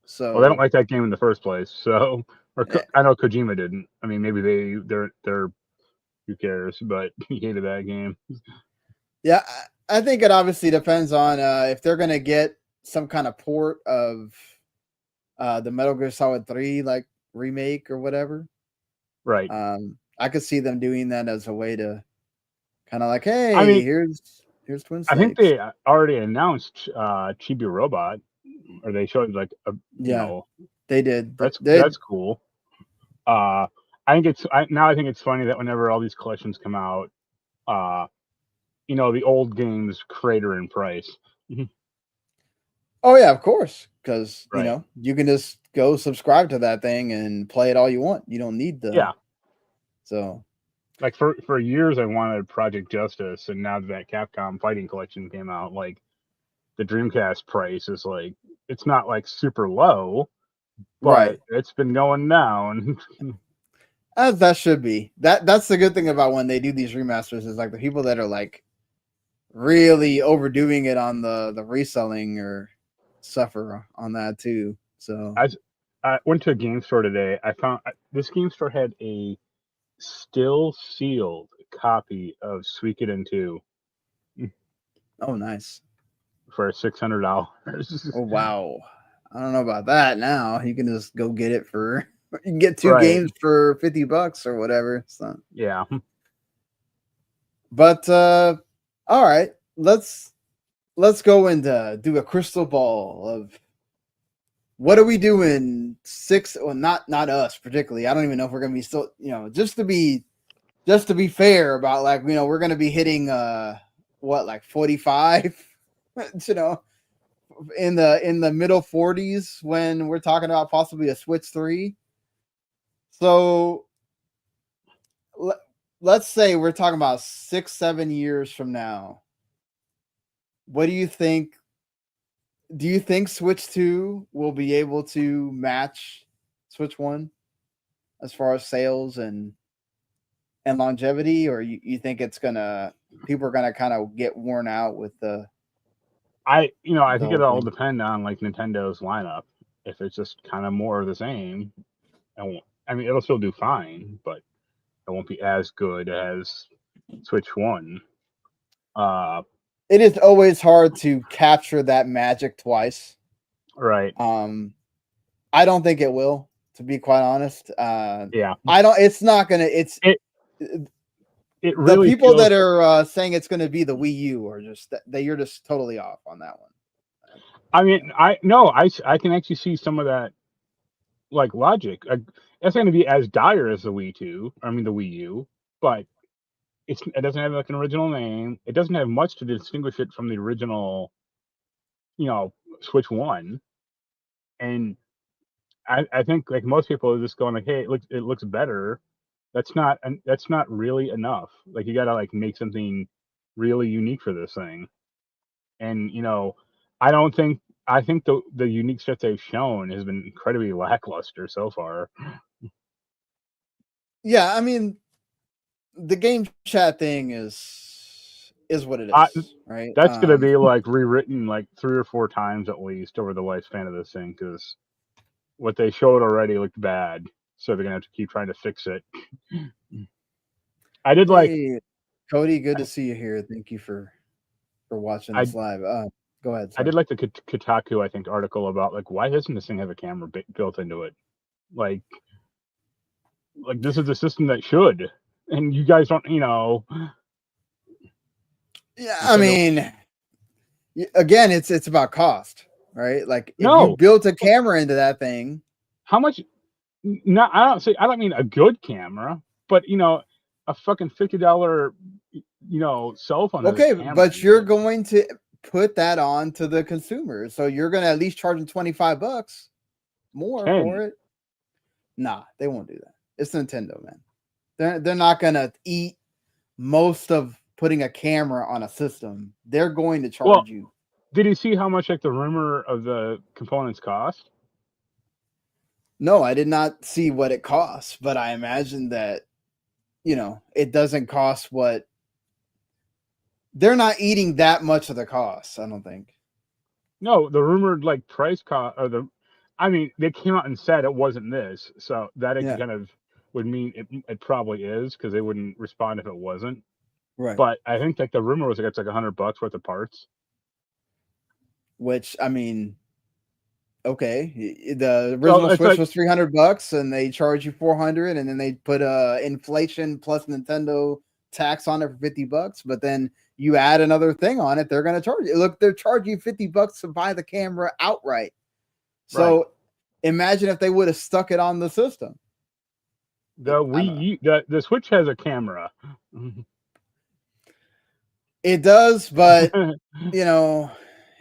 So they don't like that game in the first place. So I know Kojima didn't. I mean, maybe they're who cares? But he hated that game. Yeah, I think it obviously depends on if they're gonna get some kind of port of the Metal Gear Solid 3 like remake or whatever. Right. I could see them doing that as a way to kind of like, hey, here's Twin Snakes. I think they already announced Chibi Robot, or they showed like they did. That's cool. I think it's funny that whenever all these collections come out, the old games crater in price. Oh yeah, of course, because you can just go subscribe to that thing and play it all you want. You don't need the So, like for years, I wanted Project Justice, and now that Capcom Fighting Collection came out, like the Dreamcast price is like it's not like super low, but Right. it's been going down. As that should be. That's the good thing about when they do these remasters is like the people that are like really overdoing it on the reselling or suffer on that too. So I went to a game store today. I found this game store had a still sealed copy of Suikoden 2 oh nice. for $600. Oh wow. I don't know about that now. You can just go get it for you can get two Right. games for $50 or whatever. So Yeah. but all right. Let's go and do a crystal ball of what are we doing well not us particularly. I don't even know if we're gonna be still, just to be fair about like, we're gonna be hitting what, like 45, in the middle 40s when we're talking about possibly a Switch 3. So let's say we're talking about 6-7 years from now. What do you think? Do you think Switch 2 will be able to match Switch 1 as far as sales and longevity, or you think people are gonna kind of get worn out with the I think whole it'll all thing? depend on like Nintendo's lineup. If it's just kind of more of the same, I mean, it'll still do fine, but it won't be as good as Switch 1. It is always hard to capture that magic twice. Right. I don't think it will, to be quite honest. Yeah. It's not gonna. It The really people feels, that are saying it's going to be the Wii U are just that you're just totally off on that one. I mean, I can actually see some of that like logic. It's going to be as dire as the Wii U, but it doesn't have like an original name. It doesn't have much to distinguish it from the original, Switch 1. And I think like most people are just going like, hey, it looks better. That's not really enough. Like you got to like make something really unique for this thing. And I don't think I think the unique stuff they've shown has been incredibly lackluster so far. Yeah, I mean, the game chat thing is what it is, right? That's gonna be like rewritten like 3 or 4 times at least over the lifespan of this thing, because what they showed already looked bad, so they're gonna have to keep trying to fix it. I did like Hey, Cody, good to see you here. Thank you for watching this live. Go ahead. I did like the Kotaku, I think, article about like why doesn't this thing have a camera built into it? Like this is a system that should, and you guys don't. Yeah, I mean, again, it's about cost, right? Like if No. you built a camera into that thing, How much? No, I don't mean a good camera, but a fucking $50 cell phone. okay, but you're going to put that on to the consumer, so you're going to at least charge them $25 more 10. for it. Nah, they won't do that. It's Nintendo, man. They're not going to eat most of putting a camera on a system. They're going to charge you. Did you see how much like the rumor of the components cost? No, I did not see what it costs, but I imagine that it doesn't cost what they're not eating that much of the cost, I don't think. No, the rumored like price cost or they came out and said it wasn't this, so that kind of would mean it probably is, because they wouldn't respond if it wasn't. Right. But I think like the rumor was like it's like $100 worth of parts. Which, I mean, okay, the original Switch was $300, and they charge you $400, and then they put inflation plus Nintendo tax on it for $50. But then you add another thing on it, they're going to charge you. Look, they're charging you $50 to buy the camera outright. So imagine if they would have stuck it on the system. The Switch has a camera. It does, but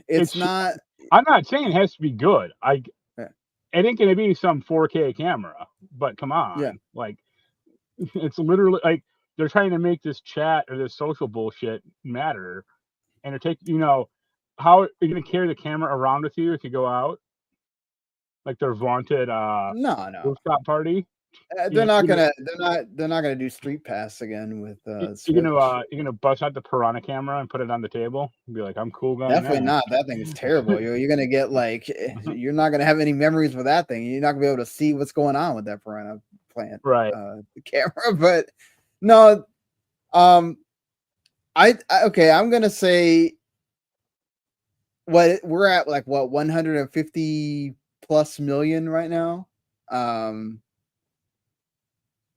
it's not. I'm not saying it has to be good. It ain't gonna be some 4K camera, but come on, like it's literally like they're trying to make this chat or this social bullshit matter, and how are you gonna carry the camera around with you if you go out? like their vaunted No. rooftop party. They're not You're gonna do Street Pass again with you're Switch. gonna bust out the Piranha camera and put it on the table and be like, I'm cool going Definitely there. not. That thing is terrible. You're gonna get you're not gonna have any memories with that thing. You're not gonna be able to see what's going on with that Piranha plant Right. camera. But no, okay. I'm gonna say what we're at, like what 150 plus million right now.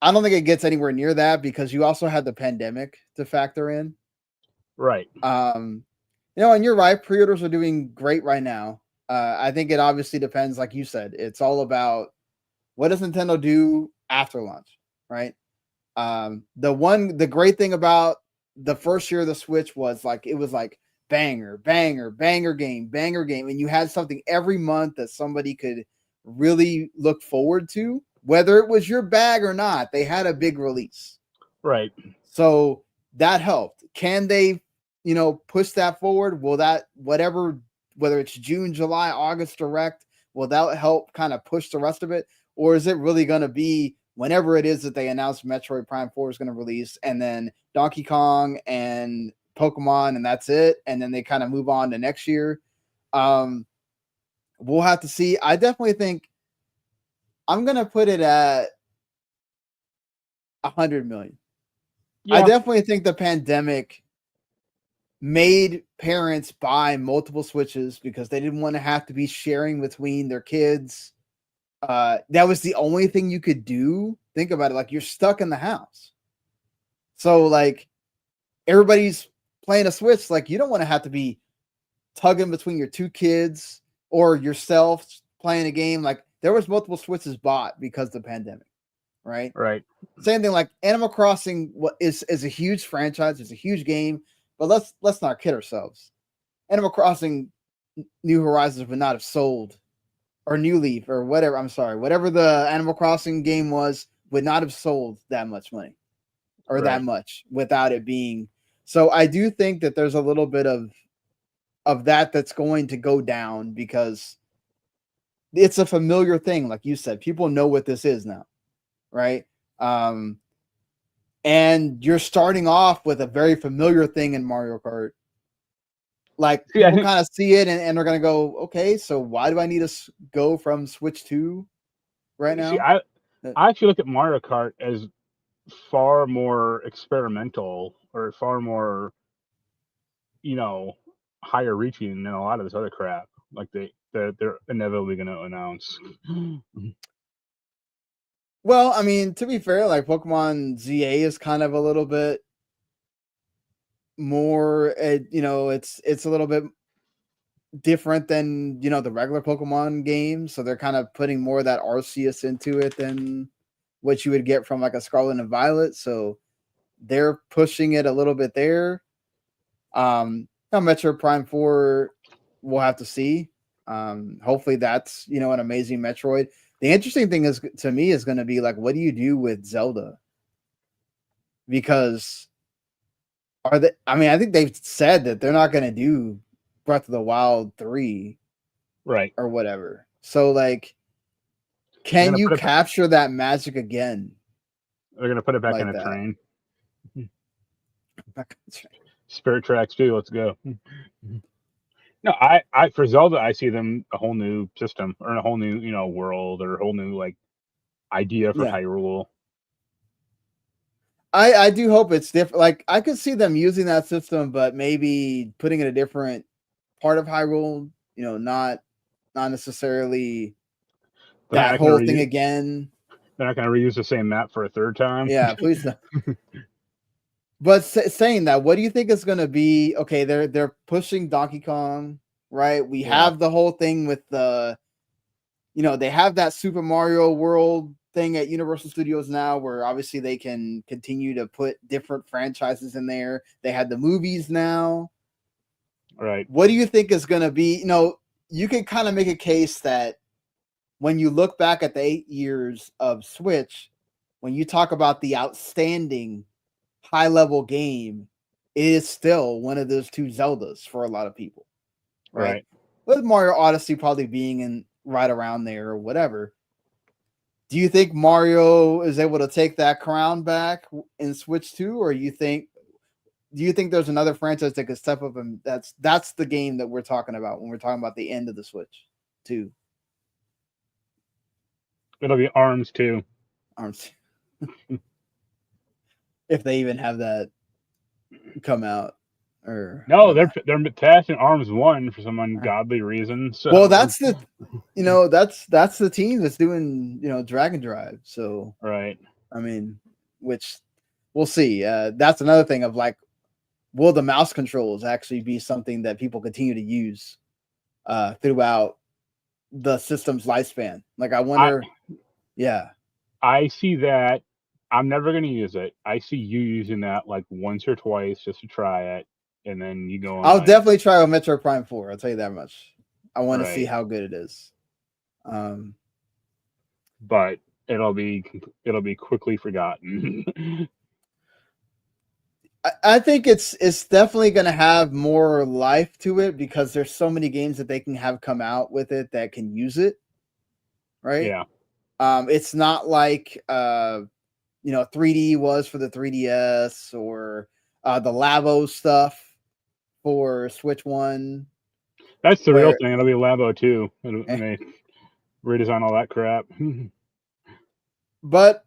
I don't think it gets anywhere near that because you also had the pandemic to factor in. Right. And you're right. Pre-orders are doing great right now. I think it obviously depends, like you said. It's all about what does Nintendo do after launch, right? The great thing about the first year of the Switch was it was banger game, and you had something every month that somebody could really look forward to, whether it was your bag or not. They had a big release, right? So that helped. Can they, push that forward? Will that whether it's June, July, August direct, will that help kind of push the rest of it, or is it really going to be whenever it is that they announce Metroid Prime 4 is going to release, and then Donkey Kong and Pokemon, and that's it, and then they kind of move on to next year? We'll have to see. I definitely think I'm going to put it at 100 million. Yeah. I definitely think the pandemic made parents buy multiple Switches because they didn't want to have to be sharing between their kids. That was the only thing you could do. Think about it. You're stuck in the house. So everybody's playing a Switch. You don't want to have to be tugging between your two kids or yourself playing a game. There was multiple Switches bought because of the pandemic. Right. Same thing. Animal Crossing is a huge franchise. It's a huge game, but let's not kid ourselves. Animal Crossing New Horizons would not have sold, or New Leaf, or whatever. I'm sorry, whatever the Animal Crossing game was, would not have sold that much money, or that much without it being. So I do think that there's a little bit of that's going to go down because it's a familiar thing, like you said. People know what this is now. Right. And you're starting off with a very familiar thing in Mario Kart. People kind of see it and they're going to go, okay, so why do I need to go from Switch 2 right now? See, I actually look at Mario Kart as far more experimental, or far more, higher reaching than a lot of this other crap. They're inevitably going to announce. Well, I mean, to be fair, Pokemon ZA is kind of a little bit more, it's a little bit different than, the regular Pokemon game. So they're kind of putting more of that Arceus into it than what you would get from a Scarlet and Violet. So they're pushing it a little bit there. Now Metroid Prime 4, we'll have to see. Hopefully that's, an amazing Metroid. The interesting thing is, to me, is going to be what do you do with Zelda? Because I think they've said that they're not going to do Breath of the Wild 3, right, or whatever. So can you capture that magic again? They're going to put it back in a train. Spirit Tracks 2, let's go. No, I for Zelda, I see them a whole new system, or a whole new, world, or a whole new idea for Hyrule. I do hope it's different. I could see them using that system, but maybe putting it a different part of Hyrule. Not necessarily that whole thing again. They're not going to reuse the same map for a third time. Yeah, please don't. But saying that, what do you think is going to be? Okay, they're pushing Donkey Kong, right? We have the whole thing with the, they have that Super Mario World thing at Universal Studios now, where obviously they can continue to put different franchises in there. They had the movies now. Right. What do you think is going to be? You can kind of make a case that when you look back at the 8 years of Switch, when you talk about the outstanding high-level game, it is still one of those two Zeldas for a lot of people, right? With Mario Odyssey probably being right around there or whatever. Do you think Mario is able to take that crown back in Switch 2, or do you think there's another franchise that could step up, and that's the game that we're talking about when we're talking about the end of the Switch 2? It'll be ARMS too. ARMS. If they even have that come out. Or no, they're testing ARMS 1 for some ungodly reason. So well, that's the that's the team that's doing Dragon Drive. So right. I mean, which we'll see. That's another thing of like, will the mouse controls actually be something that people continue to use throughout the system's lifespan? Like, I wonder. I see that. I'm never going to use it. I see you using that like once or twice just to try it, and then you go on. I'll definitely try with Metro Prime 4. I'll tell you that much. I want to see how good it is. But it'll be quickly forgotten. I think it's definitely going to have more life to it because there's so many games that they can have come out with it that can use it, right? Yeah. It's not like 3D was for the 3DS or the Labo stuff for Switch 1. That's the real thing. It'll be Labo too. And they redesign all that crap. But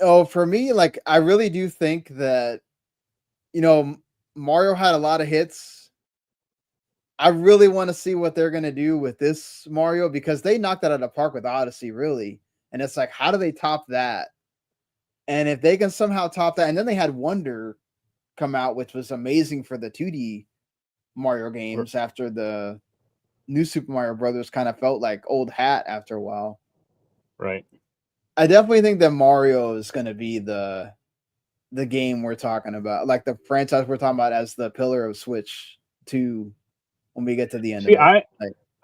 for me, like, I really do think that Mario had a lot of hits. I really want to see what they're going to do with this Mario because they knocked that out of the park with Odyssey, really. And it's like, how do they top that? And if they can somehow top that, and then they had Wonder come out, which was amazing for the 2D Mario games after the new Super Mario Brothers kind of felt like old hat after a while. Right. I definitely think that Mario is going to be the game we're talking about, like the franchise we're talking about as the pillar of Switch 2 when we get to the end of it.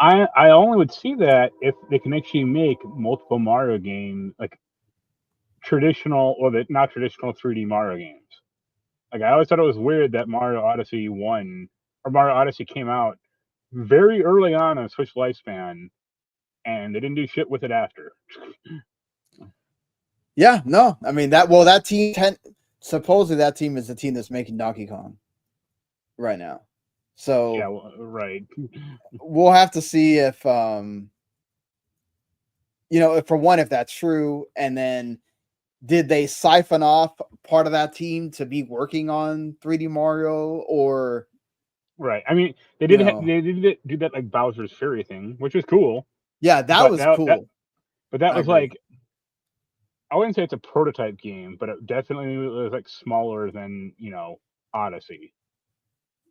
I only would see that if they can actually make multiple Mario games, like traditional or the not traditional 3D Mario games. Like, I always thought it was weird that Mario Odyssey 1 or Mario Odyssey came out very early on a Switch lifespan, and they didn't do shit with it after. Yeah, no, I mean that team. Supposedly that team is the team that's making Donkey Kong right now. So yeah, right. We'll have to see if if that's true, and then did they siphon off part of that team to be working on 3D Mario or? Right. I mean, they did do that like Bowser's Fury thing, which was cool. Yeah, that was cool. But that was like, I wouldn't say it's a prototype game, but it definitely was like smaller than Odyssey.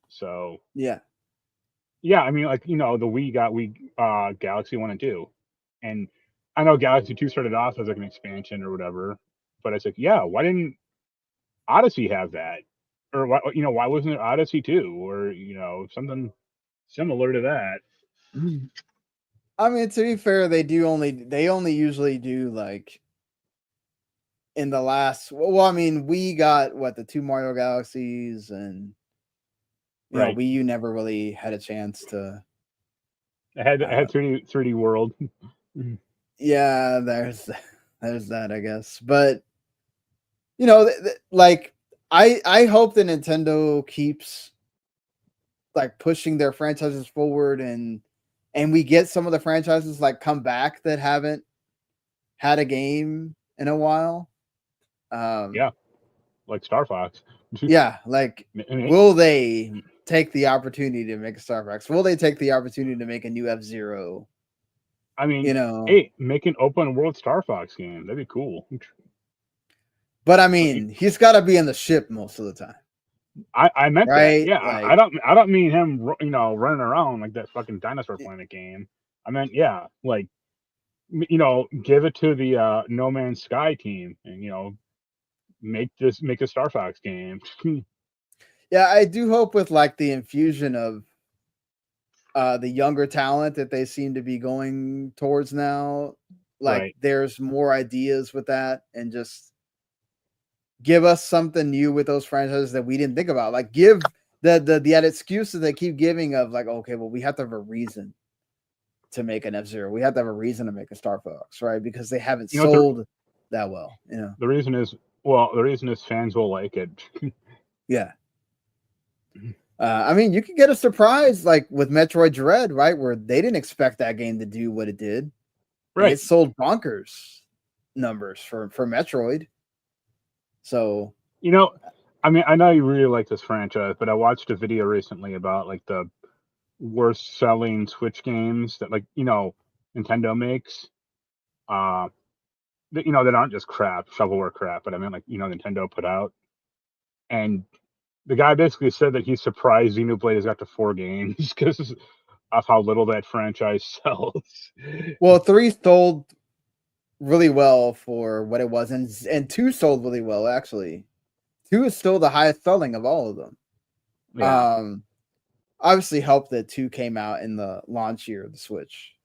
So yeah. I mean, like the Wii got Galaxy 1 and 2, and I know Galaxy 2 started off as like an expansion or whatever, but it's like, why didn't Odyssey have that? Or why wasn't it Odyssey 2 or something similar to that? I mean, to be fair, they only usually do like in the last. Well, I mean, we got the 2 Mario Galaxies, and Wii U never really had a chance to. It had 3D World. Yeah, there's that, I guess, but like I hope that Nintendo keeps like pushing their franchises forward, and we get some of the franchises like come back that haven't had a game in a while. Like Star Fox. Yeah, like will they take the opportunity to make a Star Fox? Will they take the opportunity to make a new F-Zero? I mean, hey, make an open world Star Fox game. That'd be cool. But I mean, he's got to be in the ship most of the time. I meant right? that. Yeah, like, I don't mean him, running around like that fucking Dinosaur Planet game. I meant, like, give it to the No Man's Sky team, and make a Star Fox game. Yeah, I do hope with like the infusion of the younger talent that they seem to be going towards now, like there's more ideas with that, and just give us something new with those franchises that we didn't think about. Like, give the excuses they keep giving of like, okay, well, we have to have a reason to make an F-Zero. We have to have a reason to make a Star Fox, right? Because they haven't You know, sold that well. the reason is fans will like it. Yeah. I mean, you could get a surprise like with Metroid Dread, right? Where they didn't expect that game to do what it did. Right. And it sold bonkers numbers for Metroid. So, you know, I mean, I know you really like this franchise, but I watched a video recently about like the worst selling Switch games that Nintendo makes. That aren't just crap, shovelware crap, but I mean Nintendo put out. And the guy basically said that he's surprised Xenoblade has got to 4 games because of how little that franchise sells. well, 3 sold really well for what it was, and 2 sold really well actually. 2 is still the highest selling of all of them. Yeah. Obviously helped that 2 came out in the launch year of the Switch.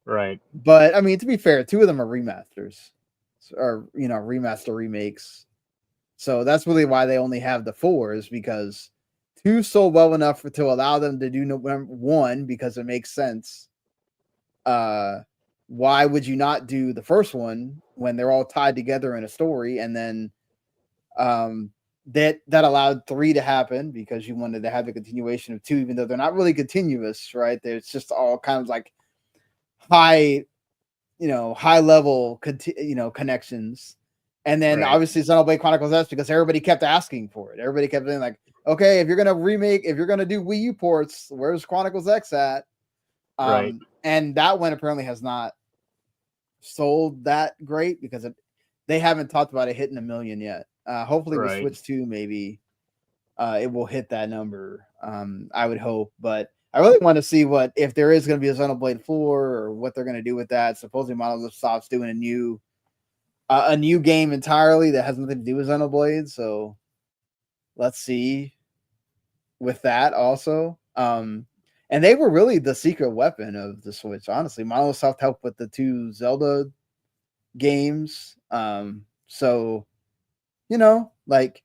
Right. But I mean, to be fair, 2 of them are remasters, or remaster remakes. So that's really why they only have the 4, is because 2 sold well enough to allow them to do 1 because it makes sense. Why would you not do the first one when they're all tied together in a story? And then that allowed 3 to happen because you wanted to have the continuation of 2, even though they're not really continuous, right? It's just all kind of like high level connections. And then obviously Xenoblade Chronicles S, because everybody kept asking for it. Everybody kept being like, okay, if you're gonna do Wii U ports, where's Chronicles X at? Right. And that one apparently has not sold that great because they haven't talked about it hitting 1 million yet. Hopefully with Switch 2, maybe it will hit that number. I would hope, but I really want to see if there is going to be a Xenoblade 4 or what they're going to do with that. Supposedly Microsoft's doing a new game entirely that has nothing to do with Xenoblade. So let's see with that also. And they were really the secret weapon of the Switch. Honestly, Microsoft helped with the 2 Zelda games. So, like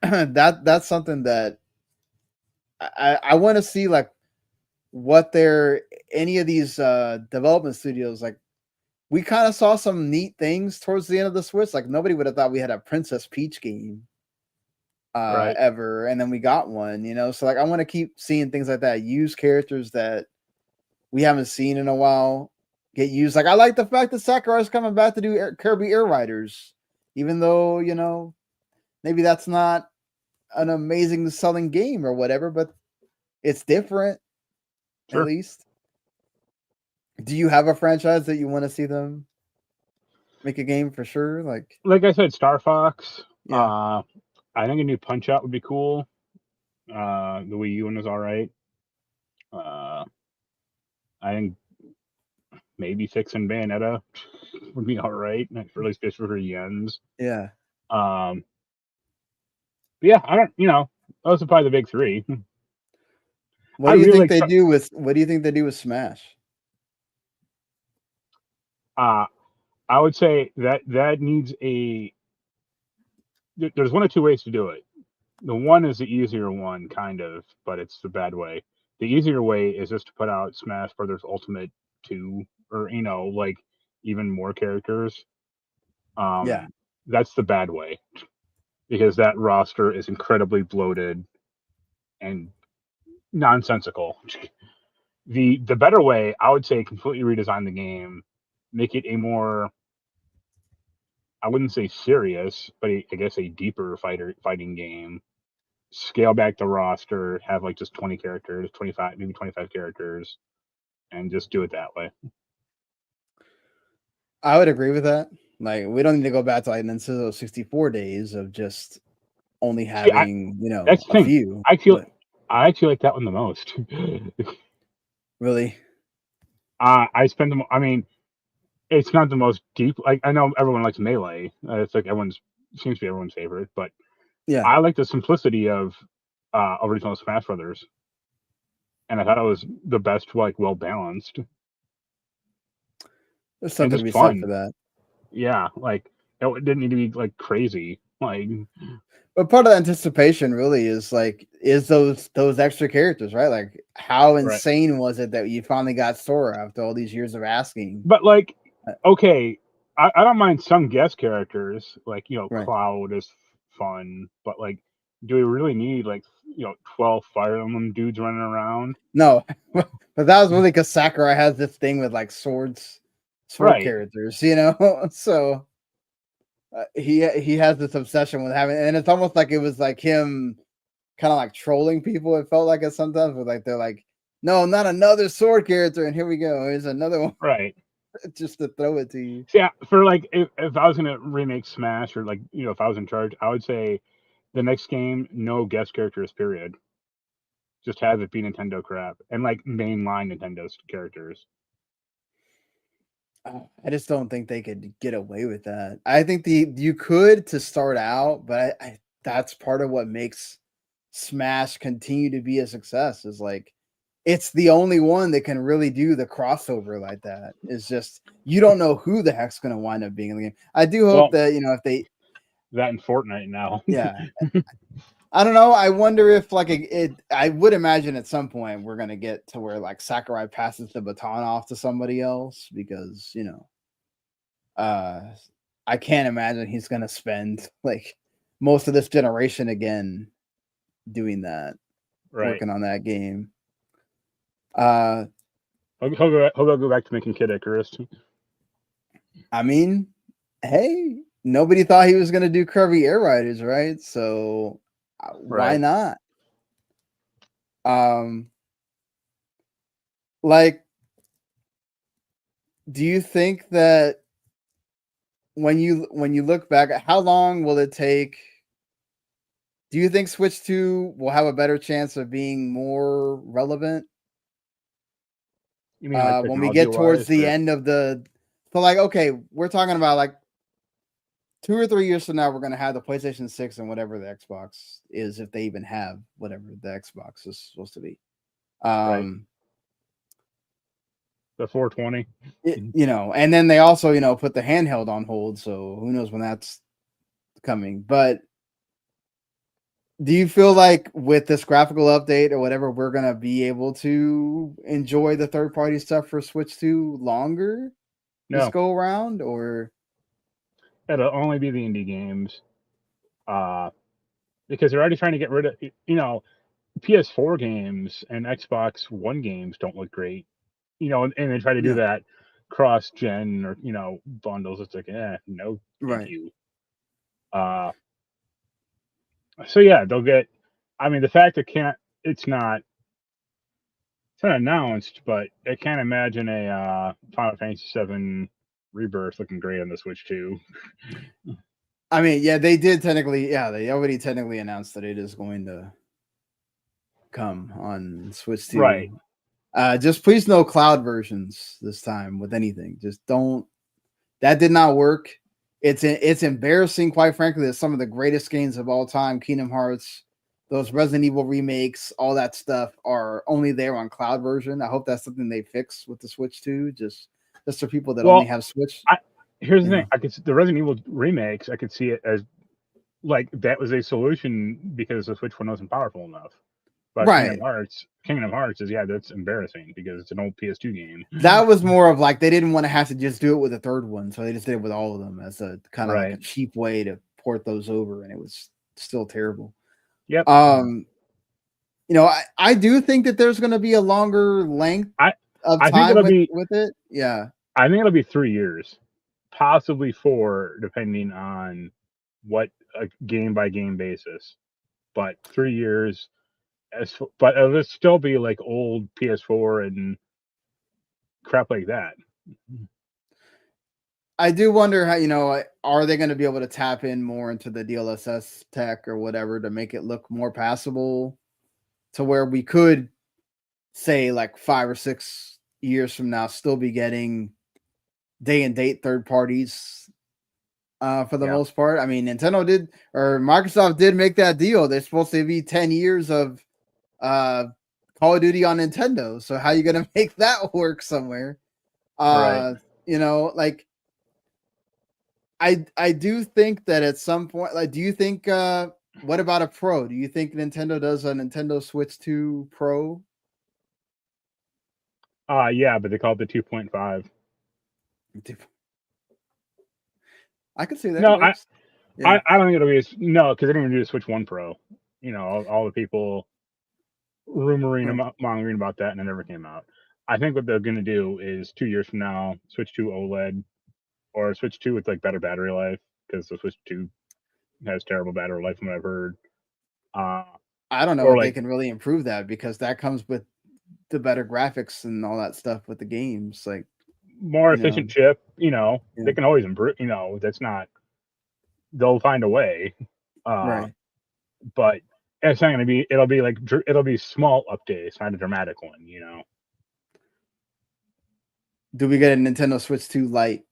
that's something that I want to see, like what any of these development studios, like we kind of saw some neat things towards the end of the Switch. Like nobody would have thought we had a Princess Peach game ever, and then we got one, so like I want to keep seeing things like that, use characters that we haven't seen in a while get used. Like I like the fact that Sakurai's coming back to do Kirby Air Riders, even though maybe that's not an amazing selling game or whatever, but it's different. Sure. At least. Do you have a franchise that you want to see them make a game for sure? Like I said, Star Fox. Yeah. I think a new Punch Out would be cool. The Wii U one was all right. I think maybe fixing Bayonetta would be all right, for at least for yens. Yeah. Yeah, I don't. Those are probably the big 3. What do you think they do with Smash? I would say that needs there's 1 or 2 ways to do it. The one is the easier one, kind of, but it's the bad way. The easier way is just to put out Smash Brothers Ultimate 2, or like even more characters. Yeah, that's the bad way, because that roster is incredibly bloated and nonsensical. The better way, I would say, completely redesign the game, make it a more, I wouldn't say serious, but I guess a deeper fighting game. Scale back the roster, have like just 20 characters, 25, maybe 25 characters, and just do it that way. I would agree with that. Like, we don't need to go back to like Nintendo 64 days of just only having, that's a few. I actually like that one the most. Really? I mean, it's not the most deep. Like, I know everyone likes Melee. It's like seems to be everyone's favorite, but yeah, I like the simplicity of original Smash Brothers, and I thought it was the best, like, well balanced. There's something to be said for that. Yeah, like it didn't need to be like crazy. Like, But part of the anticipation really is those extra characters, right? Like, how insane was it that you finally got Sora after all these years of asking? but like, okay, I don't mind some guest characters, like, Right. Cloud is fun, but like, do we really need 12 Fire Emblem dudes running around? No, but that was really because Sakurai has this thing with like sword Right. characters, so he has this obsession with having, and it's almost like it was like him kind of like trolling people. It felt like it sometimes, but like they're like, no, not another sword character, and here we go, here's another one, Right. just to throw it to you. So, yeah, for like, if I was gonna remake Smash, or like, if I was in charge, I would say the next game, no guest characters, period. Just have it be Nintendo crap and like mainline Nintendo characters. I just don't think they could get away with that. I think you could to start out, but I that's part of what makes Smash continue to be a success. Is like it's the only one that can really do the crossover like that. It's just you don't know who the heck's going to wind up being in the game. I do hope that if they that in Fortnite now, yeah. I don't know. I wonder if like I would imagine at some point we're gonna get to where like Sakurai passes the baton off to somebody else because I can't imagine he's gonna spend like most of this generation again doing that, working on that game. He'll go back to making Kid Icarus. I mean, hey, nobody thought he was gonna do Curvy Air Riders, right? So why not? Like, do you think that when you look back at how long will it take? Do you think Switch 2 will have a better chance of being more relevant? You mean like when we get towards the end of the okay, we're talking about like 2 or 3 years from now, we're going to have the PlayStation 6 and whatever the Xbox is, if they even have whatever the Xbox is supposed to be. The 420. And then they also, put the handheld on hold, so who knows when that's coming. But do you feel like with this graphical update or whatever, we're going to be able to enjoy the third-party stuff for Switch 2 longer this go around, or it'll only be the indie games, because they're already trying to get rid of PS4 games and Xbox One games don't look great, and they try to do that cross-gen or bundles. It's like, no, thank you. So yeah, they'll get. I mean, the fact it's not announced, but I can't imagine a Final Fantasy VII Rebirth looking great on the Switch too. I mean, yeah, they did technically. Yeah, they already technically announced that it is going to come on Switch 2. Right. Just please no cloud versions this time with anything. Just don't. That did not work. It's embarrassing, quite frankly, that some of the greatest games of all time, Kingdom Hearts, those Resident Evil remakes, all that stuff are only there on cloud version. I hope that's something they fix with the Switch 2, just for people that only have Switch. Here's the thing: I could the Resident Evil remakes. I could see it as like that was a solution because the Switch one wasn't powerful enough. But Kingdom Hearts is that's embarrassing because it's an old PS2 game. That was more of like they didn't want to have to just do it with a third one, so they just did it with all of them as a kind of like a cheap way to port those over, and it was still terrible. Yep. I do think that there's going to be a longer length of time with it. Yeah, I think it'll be 3 years, possibly 4, depending on what a game by game basis. But 3 years. But it'll still be like old PS4 and crap like that. I do wonder how, are they going to be able to tap in more into the DLSS tech or whatever to make it look more passable to where we could say like 5 or 6 years from now still be getting day and date third parties for the most part. I mean, Microsoft did make that deal. There's supposed to be 10 years of Call of Duty on Nintendo. So how are you going to make that work somewhere? Like I do think that at some point, like, do you think what about a Pro? Do you think Nintendo does a Nintendo Switch 2 Pro? Yeah, but they call it the 2.5. I could see that No, works. Yeah. I don't think it'll be no, because they didn't even do the Switch 1 Pro. You know, all the people mongering about that, and it never came out. I think what they're going to do is 2 years from now, Switch 2 OLED, or Switch 2 with like better battery life, because the Switch 2 has terrible battery life from what I've heard. I don't know or if they like can really improve that, because that comes with the better graphics and all that stuff with the games. Like, more you know, efficient chip. You know, yeah. they can always improve. You know, that's not. They'll find a way. Right. But it's not going to be. It'll be small updates, not a dramatic one. You know. Do we get a Nintendo Switch 2 Lite?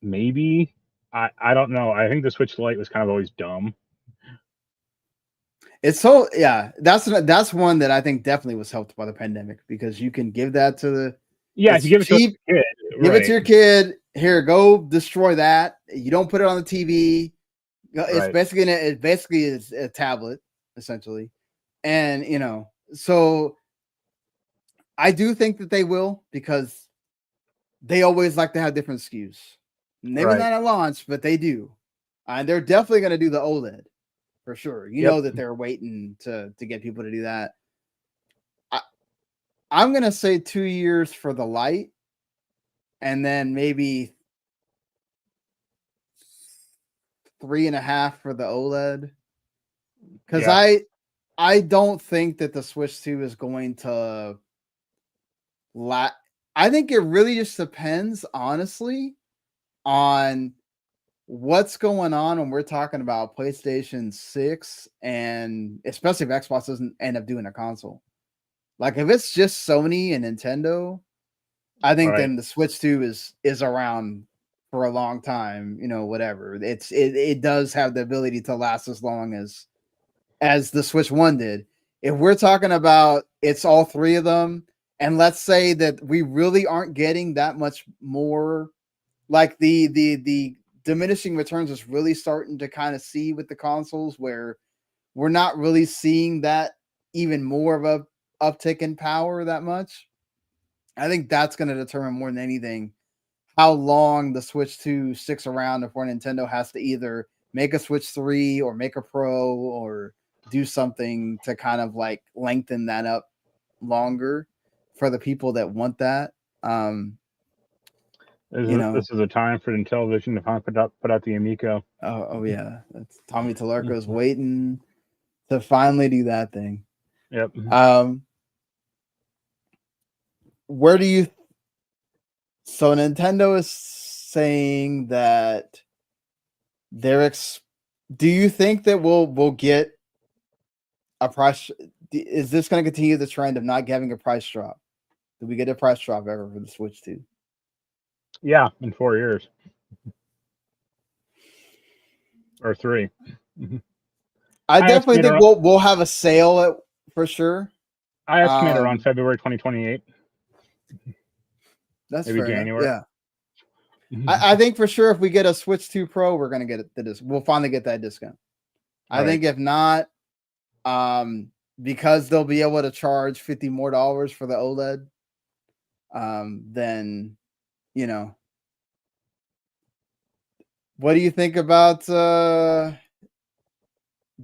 Maybe. I don't know. I think the Switch Lite was kind of always dumb. It's so, yeah, that's one that I think definitely was helped by the pandemic, because you can give that to the Yeah, if you give it to a kid, give right. it to your kid. Here, go destroy that. You don't put it on the TV. It's Right. basically is a tablet essentially, and you know, so I do think that they will, because they always like to have different SKUs. Maybe Right. not at launch, but they do, and they're definitely going to do the OLED for sure. You Yep. know that they're waiting to get people to do that. I'm going to say 2 years for the Lite, and then maybe 3.5 for the OLED. Because Yeah. I don't think that the Switch 2 is going to I think it really just depends, honestly, on what's going on when we're talking about PlayStation 6, and especially if Xbox doesn't end up doing a console. Like, if it's just Sony and Nintendo, I think Right. then the Switch 2 is around for a long time, you know, whatever. It does have the ability to last as long as the Switch 1 did. If we're talking about it's all three of them, and let's say that we really aren't getting that much more, like the diminishing returns is really starting to kind of see with the consoles, where we're not really seeing that even more of a uptick in power that much. I think that's going to determine more than anything how long the Switch 2 sticks around before Nintendo has to either make a Switch 3 or make a Pro or do something to kind of like lengthen that up longer for the people that want that. This is a time for Intellivision to put out the Amico. Oh yeah, that's Tommy Talarco's waiting to finally do that thing. Yep. Where do you? So Nintendo is saying that they're. Do you think that we'll get a price? Is this going to continue the trend of not having a price drop? Did we get a price drop ever for the Switch 2? Yeah, in 4 years. Or 3. I definitely think we'll have a sale for sure. I estimate around February 2028. That's maybe fair January. Enough. Yeah. I think for sure if we get a Switch 2 Pro, we're gonna get it. We'll finally get that discount. I think if not, because they'll be able to charge $50 more for the OLED, then, you know. What do you think about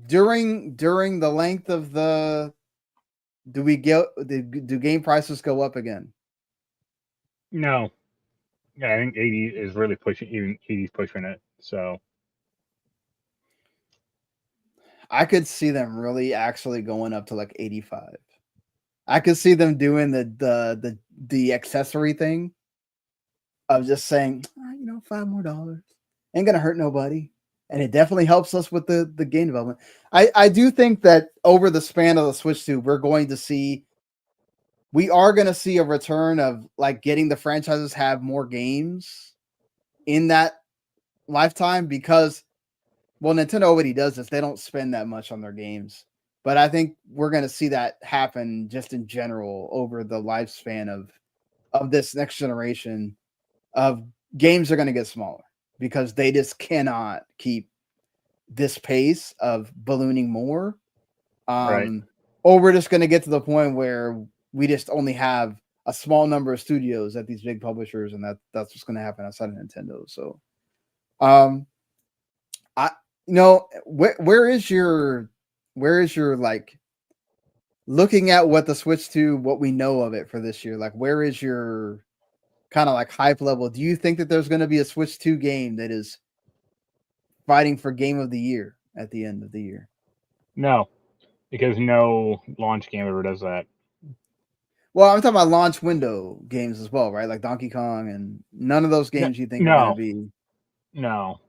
during the length of the? Do game prices go up again? No. Yeah, I think 80 is really pushing. Even 80's pushing it. So I could see them really actually going up to like 85. I could see them doing the accessory thing of just saying, $5 more ain't gonna hurt nobody, and it definitely helps us with the game development. I do think that over the span of the Switch 2, we are gonna see a return of like getting the franchises have more games in that lifetime, because Nintendo already does this. They don't spend that much on their games. But I think we're going to see that happen just in general over the lifespan of this next generation of games are going to get smaller because they just cannot keep this pace of ballooning more. Right. Or we're just going to get to the point where we just only have a small number of studios at these big publishers, and that's what's going to happen outside of Nintendo. So, I where is your like looking at what the Switch 2, what we know of it for this year, like where is your kind of like hype level? Do you think that there's going to be a Switch 2 game that is fighting for game of the year at the end of the year? No, because no launch game ever does that. Well, I'm talking about launch window games as well, right? Like Donkey Kong, and none of those games you think are going to be. No.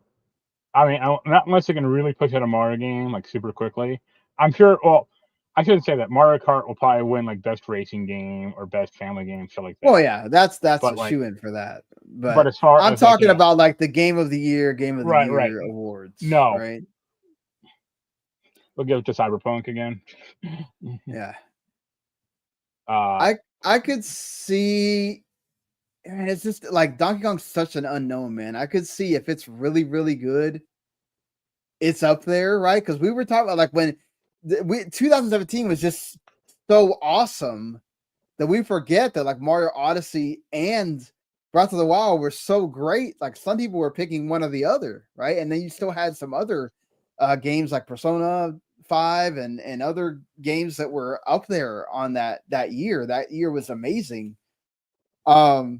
I mean, not unless they can really push out a Mario game like super quickly. I'm sure. Well, I shouldn't say that. Mario Kart will probably win like best racing game or best family game, shit like that. Well, yeah, that's But, a like, shoe in for that. but as far I'm as like, talking about like the game of the year right. awards. No. Right. We'll give it to Cyberpunk again. Yeah. I I could see, and it's just like Donkey Kong's such an unknown, man. I could see if it's really, really good, it's up there, right? Because we were talking about like when 2017 was just so awesome that we forget that like Mario Odyssey and Breath of the Wild were so great. Like some people were picking one or the other, right? And then you still had some other games like Persona 5 and other games that were up there on that year. That year was amazing. That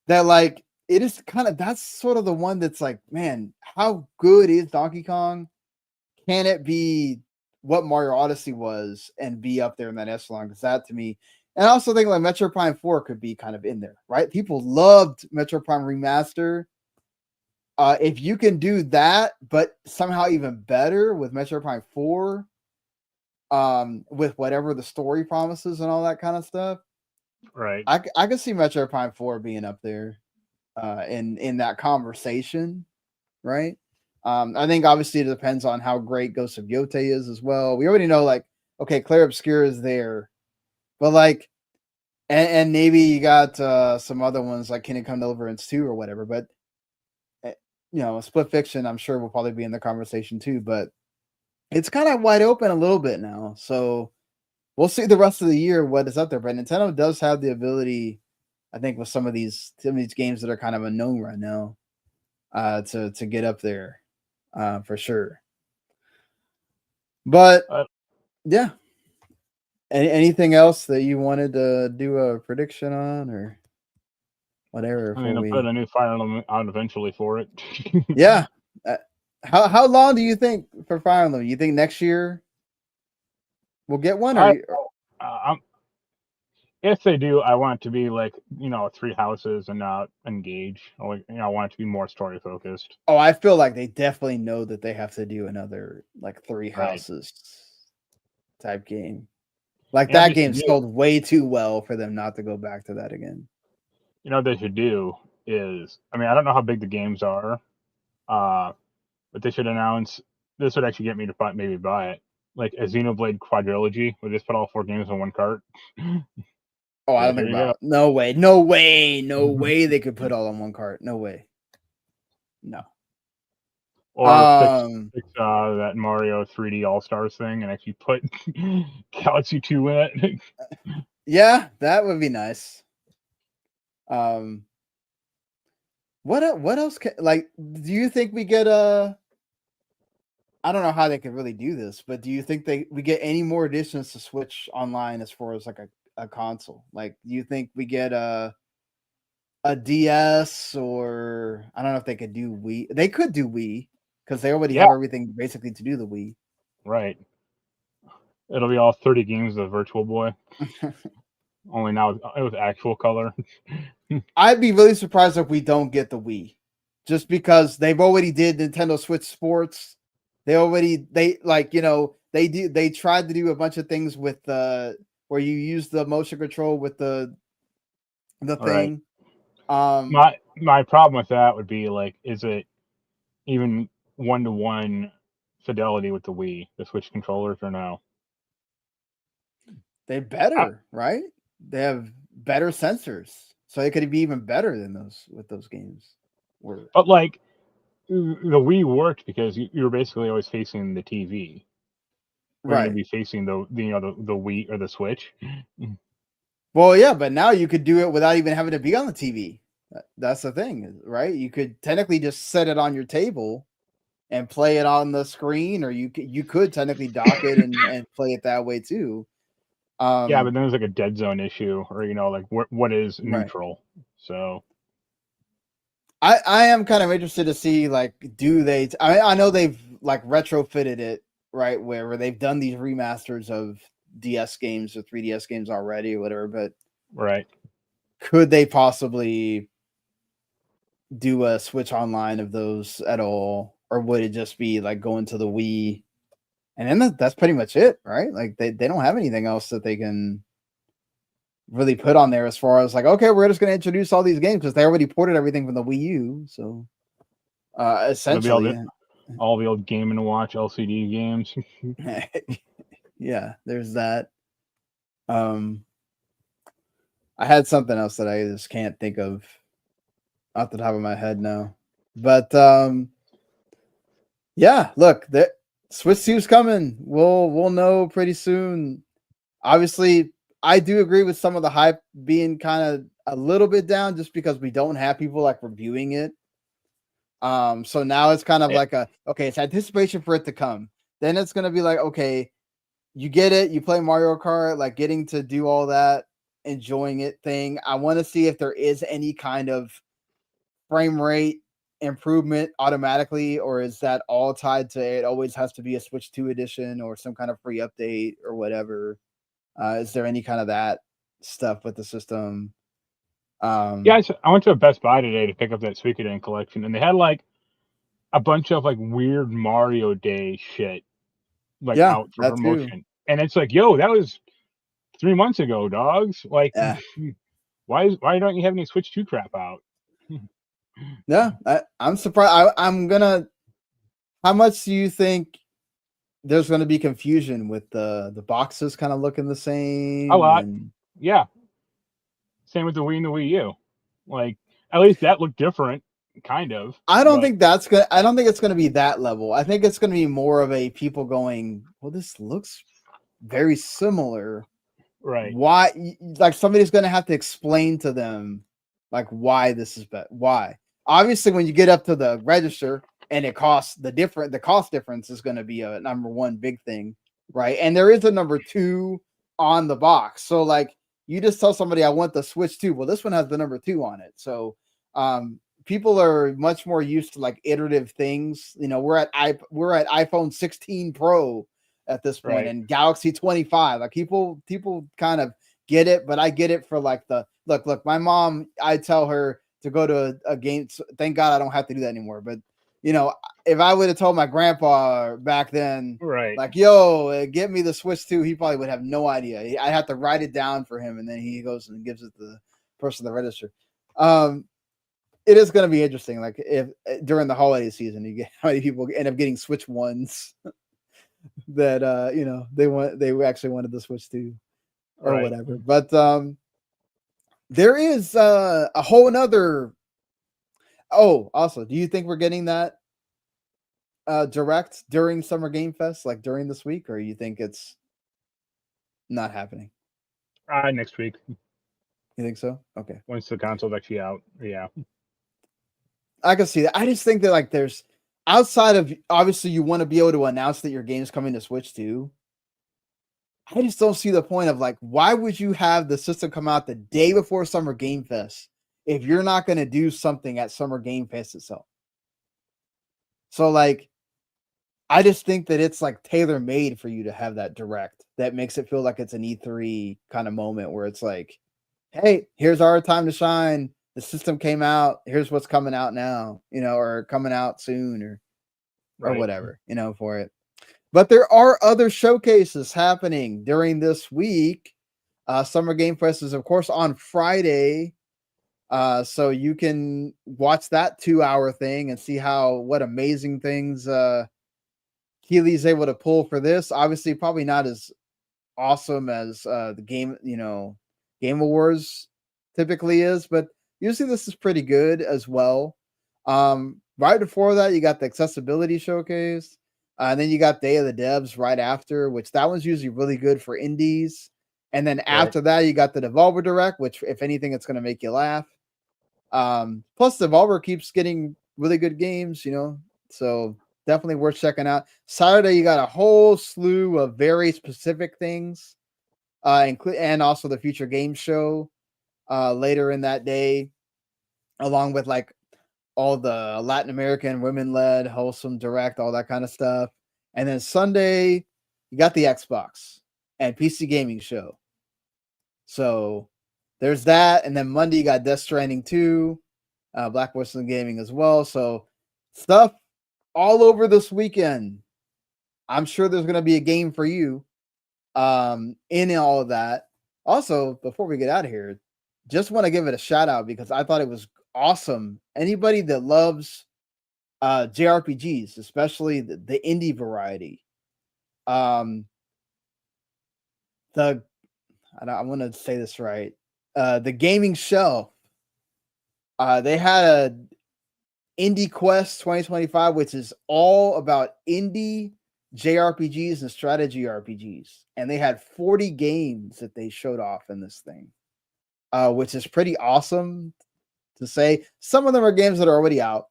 like it is kind of, that's sort of the one that's like, man, how good is Donkey Kong? Can it be what Mario Odyssey was and be up there in that echelon? Because that to me, and I also think like Metroid Prime 4 could be kind of in there, right? People loved Metroid Prime Remaster. If you can do that, but somehow even better with Metroid Prime 4, with whatever the story promises and all that kind of stuff, right. I could see Metroid Prime 4 being up there in that conversation, right? I think obviously it depends on how great Ghost of Yotei is as well. We already know, like, okay, Clair Obscur is there, but like, and maybe you got some other ones like Can It Come Deliverance 2 or whatever, but Split Fiction, I'm sure will probably be in the conversation too, but it's kind of wide open a little bit now. So we'll see the rest of the year what is up there. But Nintendo does have the ability, I think, with some of these games that are kind of unknown right now, to get up there, for sure. But yeah, anything else that you wanted to do a prediction on or whatever? I mean, they'll put a new Fire Emblem out eventually for it. Yeah. How long do you think for Fire Emblem? You think next year we'll get one? If they do, I want it to be like 3 houses and not Engage. Like I want it to be more story focused. Oh, I feel like they definitely know that they have to do another like 3 houses type game. Like that game sold way too well for them not to go back to that again. What they should do is, I mean, I don't know how big the games are, but they should announce, this would actually get me to maybe buy it, like a Xenoblade quadrilogy where they just put all 4 games on one cart. Oh, I don't think about it. No way they could put all on one cart. No way. No. Or fix that Mario 3D All-Stars thing and actually put Galaxy 2 in it. Yeah, that would be nice. What else do you think we get I don't know how they could really do this, but do you think we get any more additions to Switch Online as far as like a console? Like, do you think we get a DS, or I don't know if they could do Wii. They could do Wii because they already have everything basically to do the Wii. Right. It'll be all 30 games of Virtual Boy. Only now it was actual color. I'd be really surprised if we don't get the Wii, just because they've already did Nintendo Switch Sports. They tried to do a bunch of things with where you use the motion control with the thing. Right. My problem with that would be like, is it even 1-to-1 fidelity with the Wii, the Switch controllers, or no? They better, right? They have better sensors, so it could be even better than those games were. But like the Wii worked because you were basically always facing the TV. Or you're gonna Right. be facing the the Wii or the Switch. Well, yeah, but now you could do it without even having to be on the TV. That's the thing, right? You could technically just set it on your table and play it on the screen, or you could technically dock it and play it that way too. Yeah, but then there's like a dead zone issue, or like what is Right. neutral. So I am kind of interested to see, like, do they? I know they've like retrofitted it, right, where they've done these remasters of DS games or 3DS games already, or whatever. But right. could they possibly do a Switch Online of those at all, or would it just be like going to the Wii? And then that's pretty much it, right? Like they don't have anything else that they can really put on there as far as like, okay, we're just going to introduce all these games because they already ported everything from the Wii U. So It'll be essentially, all the old Game and Watch LCD games. yeah, there's that. I had something else that I just can't think of off the top of my head now, but yeah, look, the Switch 2's coming. We'll know pretty soon. Obviously, I do agree with some of the hype being kind of a little bit down just because we don't have people like reviewing it. So now it's kind of like okay, it's anticipation for it to come. Then it's gonna be like, okay, you get it, you play Mario Kart, like getting to do all that, enjoying it thing. I want to see if there is any kind of frame rate improvement automatically, or is that all tied to it always has to be a Switch 2 edition or some kind of free update or whatever? Is there any kind of that stuff with the system? Yeah, I went to a Best Buy today to pick up that Suikoden collection, and they had like a bunch of like weird Mario Day shit like Yeah, out for that too. promotion, and it's like, yo, that was 3 months ago, dogs. Like, Yeah, why don't you have any Switch 2 crap out? yeah. I'm surprised. I'm gonna. How much do you think there's going to be confusion with the boxes kind of looking the same? A lot. And Yeah. Same with the Wii and the Wii U. Like, at least that looked different, kind of. I don't think that's good. I don't think it's going to be that level. I think it's going to be more of a people going, well, this looks very similar. Right. Why? Like somebody's going to have to explain to them, like, why this is better. Why? Obviously, when you get up to the register and it costs the cost difference is going to be a number one big thing, right? And there is a number two on the box. So, like, you just tell somebody, I want the Switch 2. Well, this one has the number 2 on it. So, people are much more used to like iterative things. You know, we're at iPhone 16 Pro at this point, Right. and Galaxy 25. Like people kind of get it, but I get it for like the look. My mom, I tell her to go to a game. Thank God I don't have to do that anymore. But you know, if I would have told my grandpa back then, Right. like, yo, get me the Switch 2, he probably would have no idea. I'd have to write it down for him, and then he goes and gives it to the person at the register. It is going to be interesting. Like if during the holiday season, you get how many people end up getting Switch 1s that you know they actually wanted the Switch 2 or Right. whatever. But there is a whole another. Oh, also, do you think we're getting that direct during Summer Game Fest, like during this week, or you think it's not happening? Next week. You think so? Okay. Once the console's actually out. Yeah. I can see that. I just think that like there's outside of obviously you want to be able to announce that your game's coming to Switch 2. I just don't see the point of like, why would you have the system come out the day before Summer Game Fest if you're not going to do something at Summer Game Fest itself? So like, I just think that it's like tailor made for you to have that direct that makes it feel like it's an E3 kind of moment where it's like, hey, here's our time to shine. The system came out. Here's what's coming out now, you know, or coming out soon or Right. whatever, you know, for it. But there are other showcases happening during this week. Summer Game Fest is, of course, on Friday. So you can watch that 2-hour thing and see what amazing things Keely's able to pull for this. Obviously, probably not as awesome as the game, you know, Game Awards typically is, but usually this is pretty good as well. Right before that, you got the accessibility showcase, and then you got Day of the Devs right after, which that one's usually really good for indies. And then after that, you got the Devolver Direct, which, if anything, it's going to make you laugh. Plus, Devolver keeps getting really good games, so definitely worth checking out. Saturday, you got a whole slew of very specific things, and also the Future Game Show later in that day, along with like all the Latin American women-led wholesome direct, all that kind of stuff. And then Sunday, you got the Xbox and PC gaming show. So there's that. And then Monday, you got Death Stranding 2, Black Western Gaming as well. So stuff all over this weekend. I'm sure there's going to be a game for you in all of that. Also, before we get out of here, just want to give it a shout out because I thought it was awesome. Anybody that loves JRPGs, especially the indie variety, I want to say this right. The Gaming Shelf, they had a Indie Quest 2025, which is all about indie JRPGs and strategy RPGs, and they had 40 games that they showed off in this thing, which is pretty awesome to say. Some of them are games that are already out,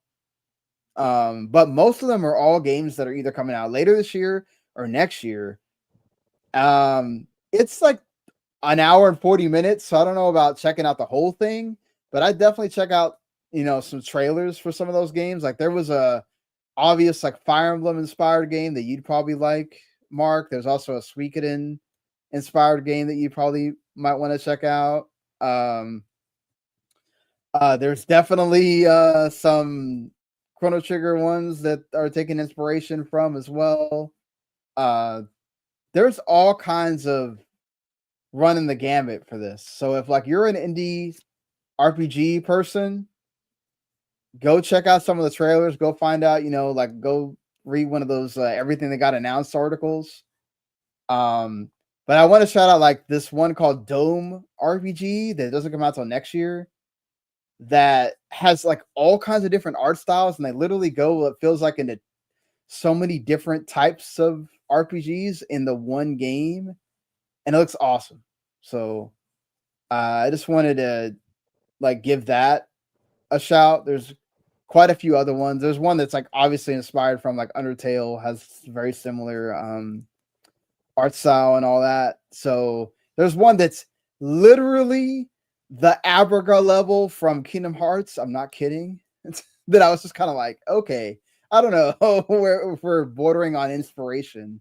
but most of them are all games that are either coming out later this year or next year. It's like an hour and 40 minutes, so I don't know about checking out the whole thing, but I definitely check out some trailers for some of those games. Like there was a obvious like Fire Emblem inspired game that you'd probably like, Mark. There's also a Suikoden inspired game that you probably might want to check out. There's definitely some Chrono Trigger ones that are taking inspiration from as well. There's all kinds of running the gambit for this. So if like you're an indie RPG person, go check out some of the trailers. Go find out, like go read one of those everything that got announced articles. But I want to shout out like this one called Dome RPG that doesn't come out till next year, that has like all kinds of different art styles, and they literally go, it feels like, into so many different types of RPGs in the one game, and it looks awesome. So I just wanted to like give that a shout. There's quite a few other ones. There's one that's like obviously inspired from like Undertale, has very similar art style and all that. So there's one that's literally the Abraga level from Kingdom Hearts. I'm not kidding. That I was just kind of like, okay, I don't know where if we're bordering on inspiration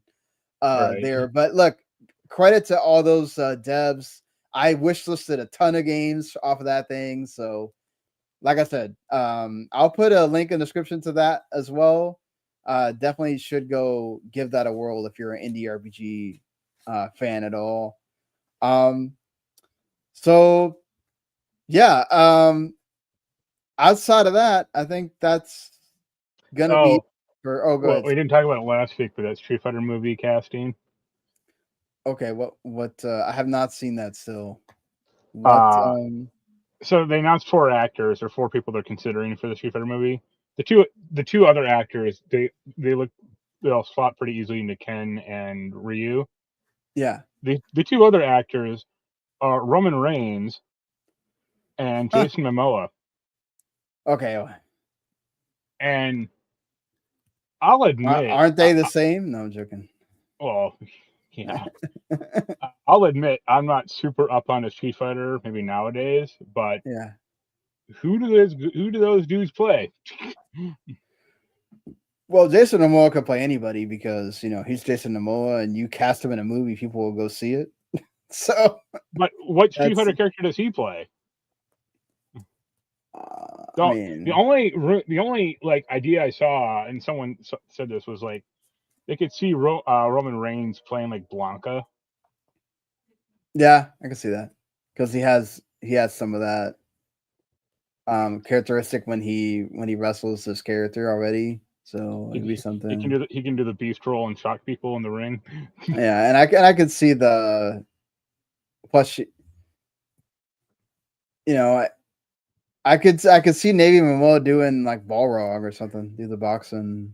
there. But look, credit to all those devs. I wishlisted a ton of games off of that thing. So like I said, I'll put a link in the description to that as well. Definitely should go give that a whirl if you're an indie RPG fan at all. So yeah, outside of that, I think that's gonna be for. Oh, go ahead. We didn't talk about it last week, but that Street Fighter movie casting. Okay, what? I have not seen that still. What? So they announced 4 actors or 4 people they're considering for the Street Fighter movie. The two other actors, they'll slot pretty easily into Ken and Ryu. Yeah. The 2 other actors are Roman Reigns and Jason Momoa. Okay. And I'll admit, aren't they the same? No, I'm joking. Well, yeah. I'll admit I'm not super up on a Street Fighter maybe nowadays, but yeah, who do those dudes play? Well, Jason Momoa could play anybody because he's Jason Momoa, and you cast him in a movie, people will go see it. So, but what Street Fighter character does he play? The only like idea I saw, and someone said this, was like they could see Roman Reigns playing like Blanca. Yeah, I can see that because he has some of that characteristic when he wrestles this character already. So it'd be something. He can do the beast roll and shock people in the ring. Yeah, and I could see the plus I could see Navy Momoa doing like Balrog or something, do the boxing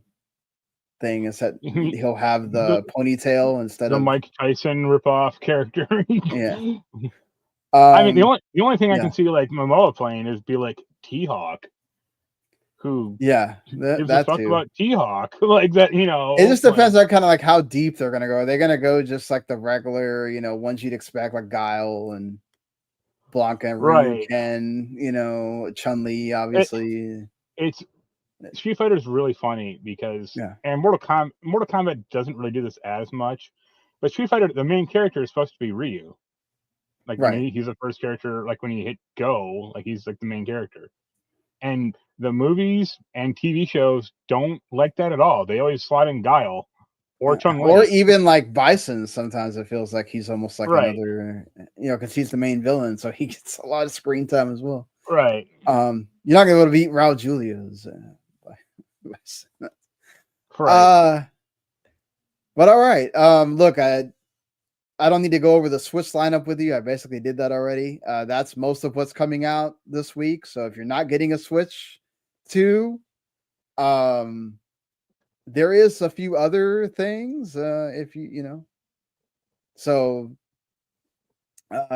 thing. Instead, he'll have the ponytail instead the of Mike Tyson ripoff character. yeah. I mean, the only thing I yeah. can see like Momoa playing is be like T-Hawk, who gives a fuck too. about T-Hawk like that. It just depends on kind of like how deep they're gonna go. Are they gonna go just like the regular, ones you'd expect, like Guile and Blanca and right? Ryuken, Chun-Li, obviously. It's Street Fighter is really funny because and Mortal Kombat doesn't really do this as much, but Street Fighter, the main character is supposed to be Ryu. Like when he's the first character, like when you hit go, like he's like the main character. And the movies and TV shows don't like that at all. They always slot in Guile or Chun-Li. Or even like Bison. Sometimes it feels like he's almost like another, because he's the main villain, so he gets a lot of screen time as well. Right. You're not gonna be able to beat Raul Julia's. Right. But all right. Look, I don't need to go over the Switch lineup with you. I basically did that already. That's most of what's coming out this week. So if you're not getting a Switch 2, there is a few other things. If so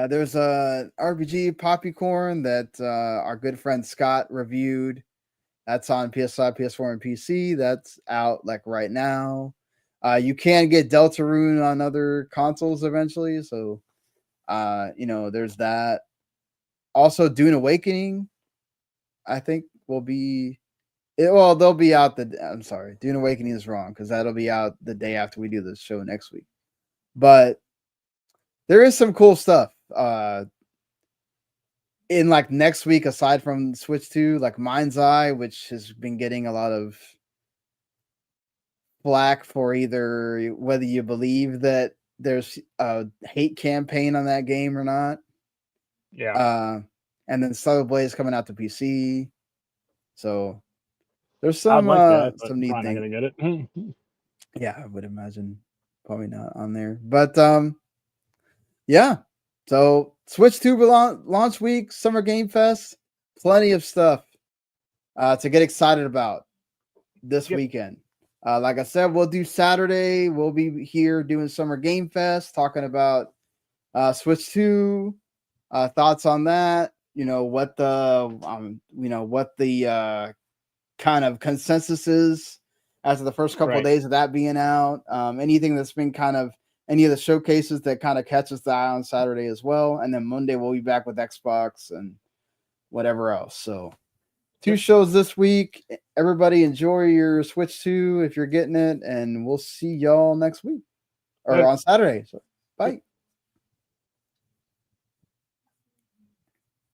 there's a RPG Poppycorn that our good friend Scott reviewed. That's on PS5, PS4, and PC. That's out like right now. You can get Deltarune on other consoles eventually, so there's that. Also, Dune Awakening, I think will be. They'll be out I'm sorry, Dune Awakening is wrong because that'll be out the day after we do this show next week. But there is some cool stuff in like next week aside from Switch 2, like Mind's Eye, which has been getting a lot of flack for either whether you believe that there's a hate campaign on that game or not. Yeah. And then Stellar Blaze coming out to PC. So there's some some neat things. Not gonna get it. Yeah, I would imagine probably not on there. But yeah. So Switch 2 launch week, Summer Game Fest, plenty of stuff to get excited about this weekend. Like I said, we'll do Saturday. We'll be here doing Summer Game Fest, talking about Switch 2, thoughts on that. What the kind of consensus is after the first couple of days of that being out. Anything that's been kind of any of the showcases that kind of catches the eye on Saturday as well. And then Monday we'll be back with Xbox and whatever else. So 2 shows this week. Everybody enjoy your Switch 2 if you're getting it, and we'll see y'all next week or on Saturday. So bye.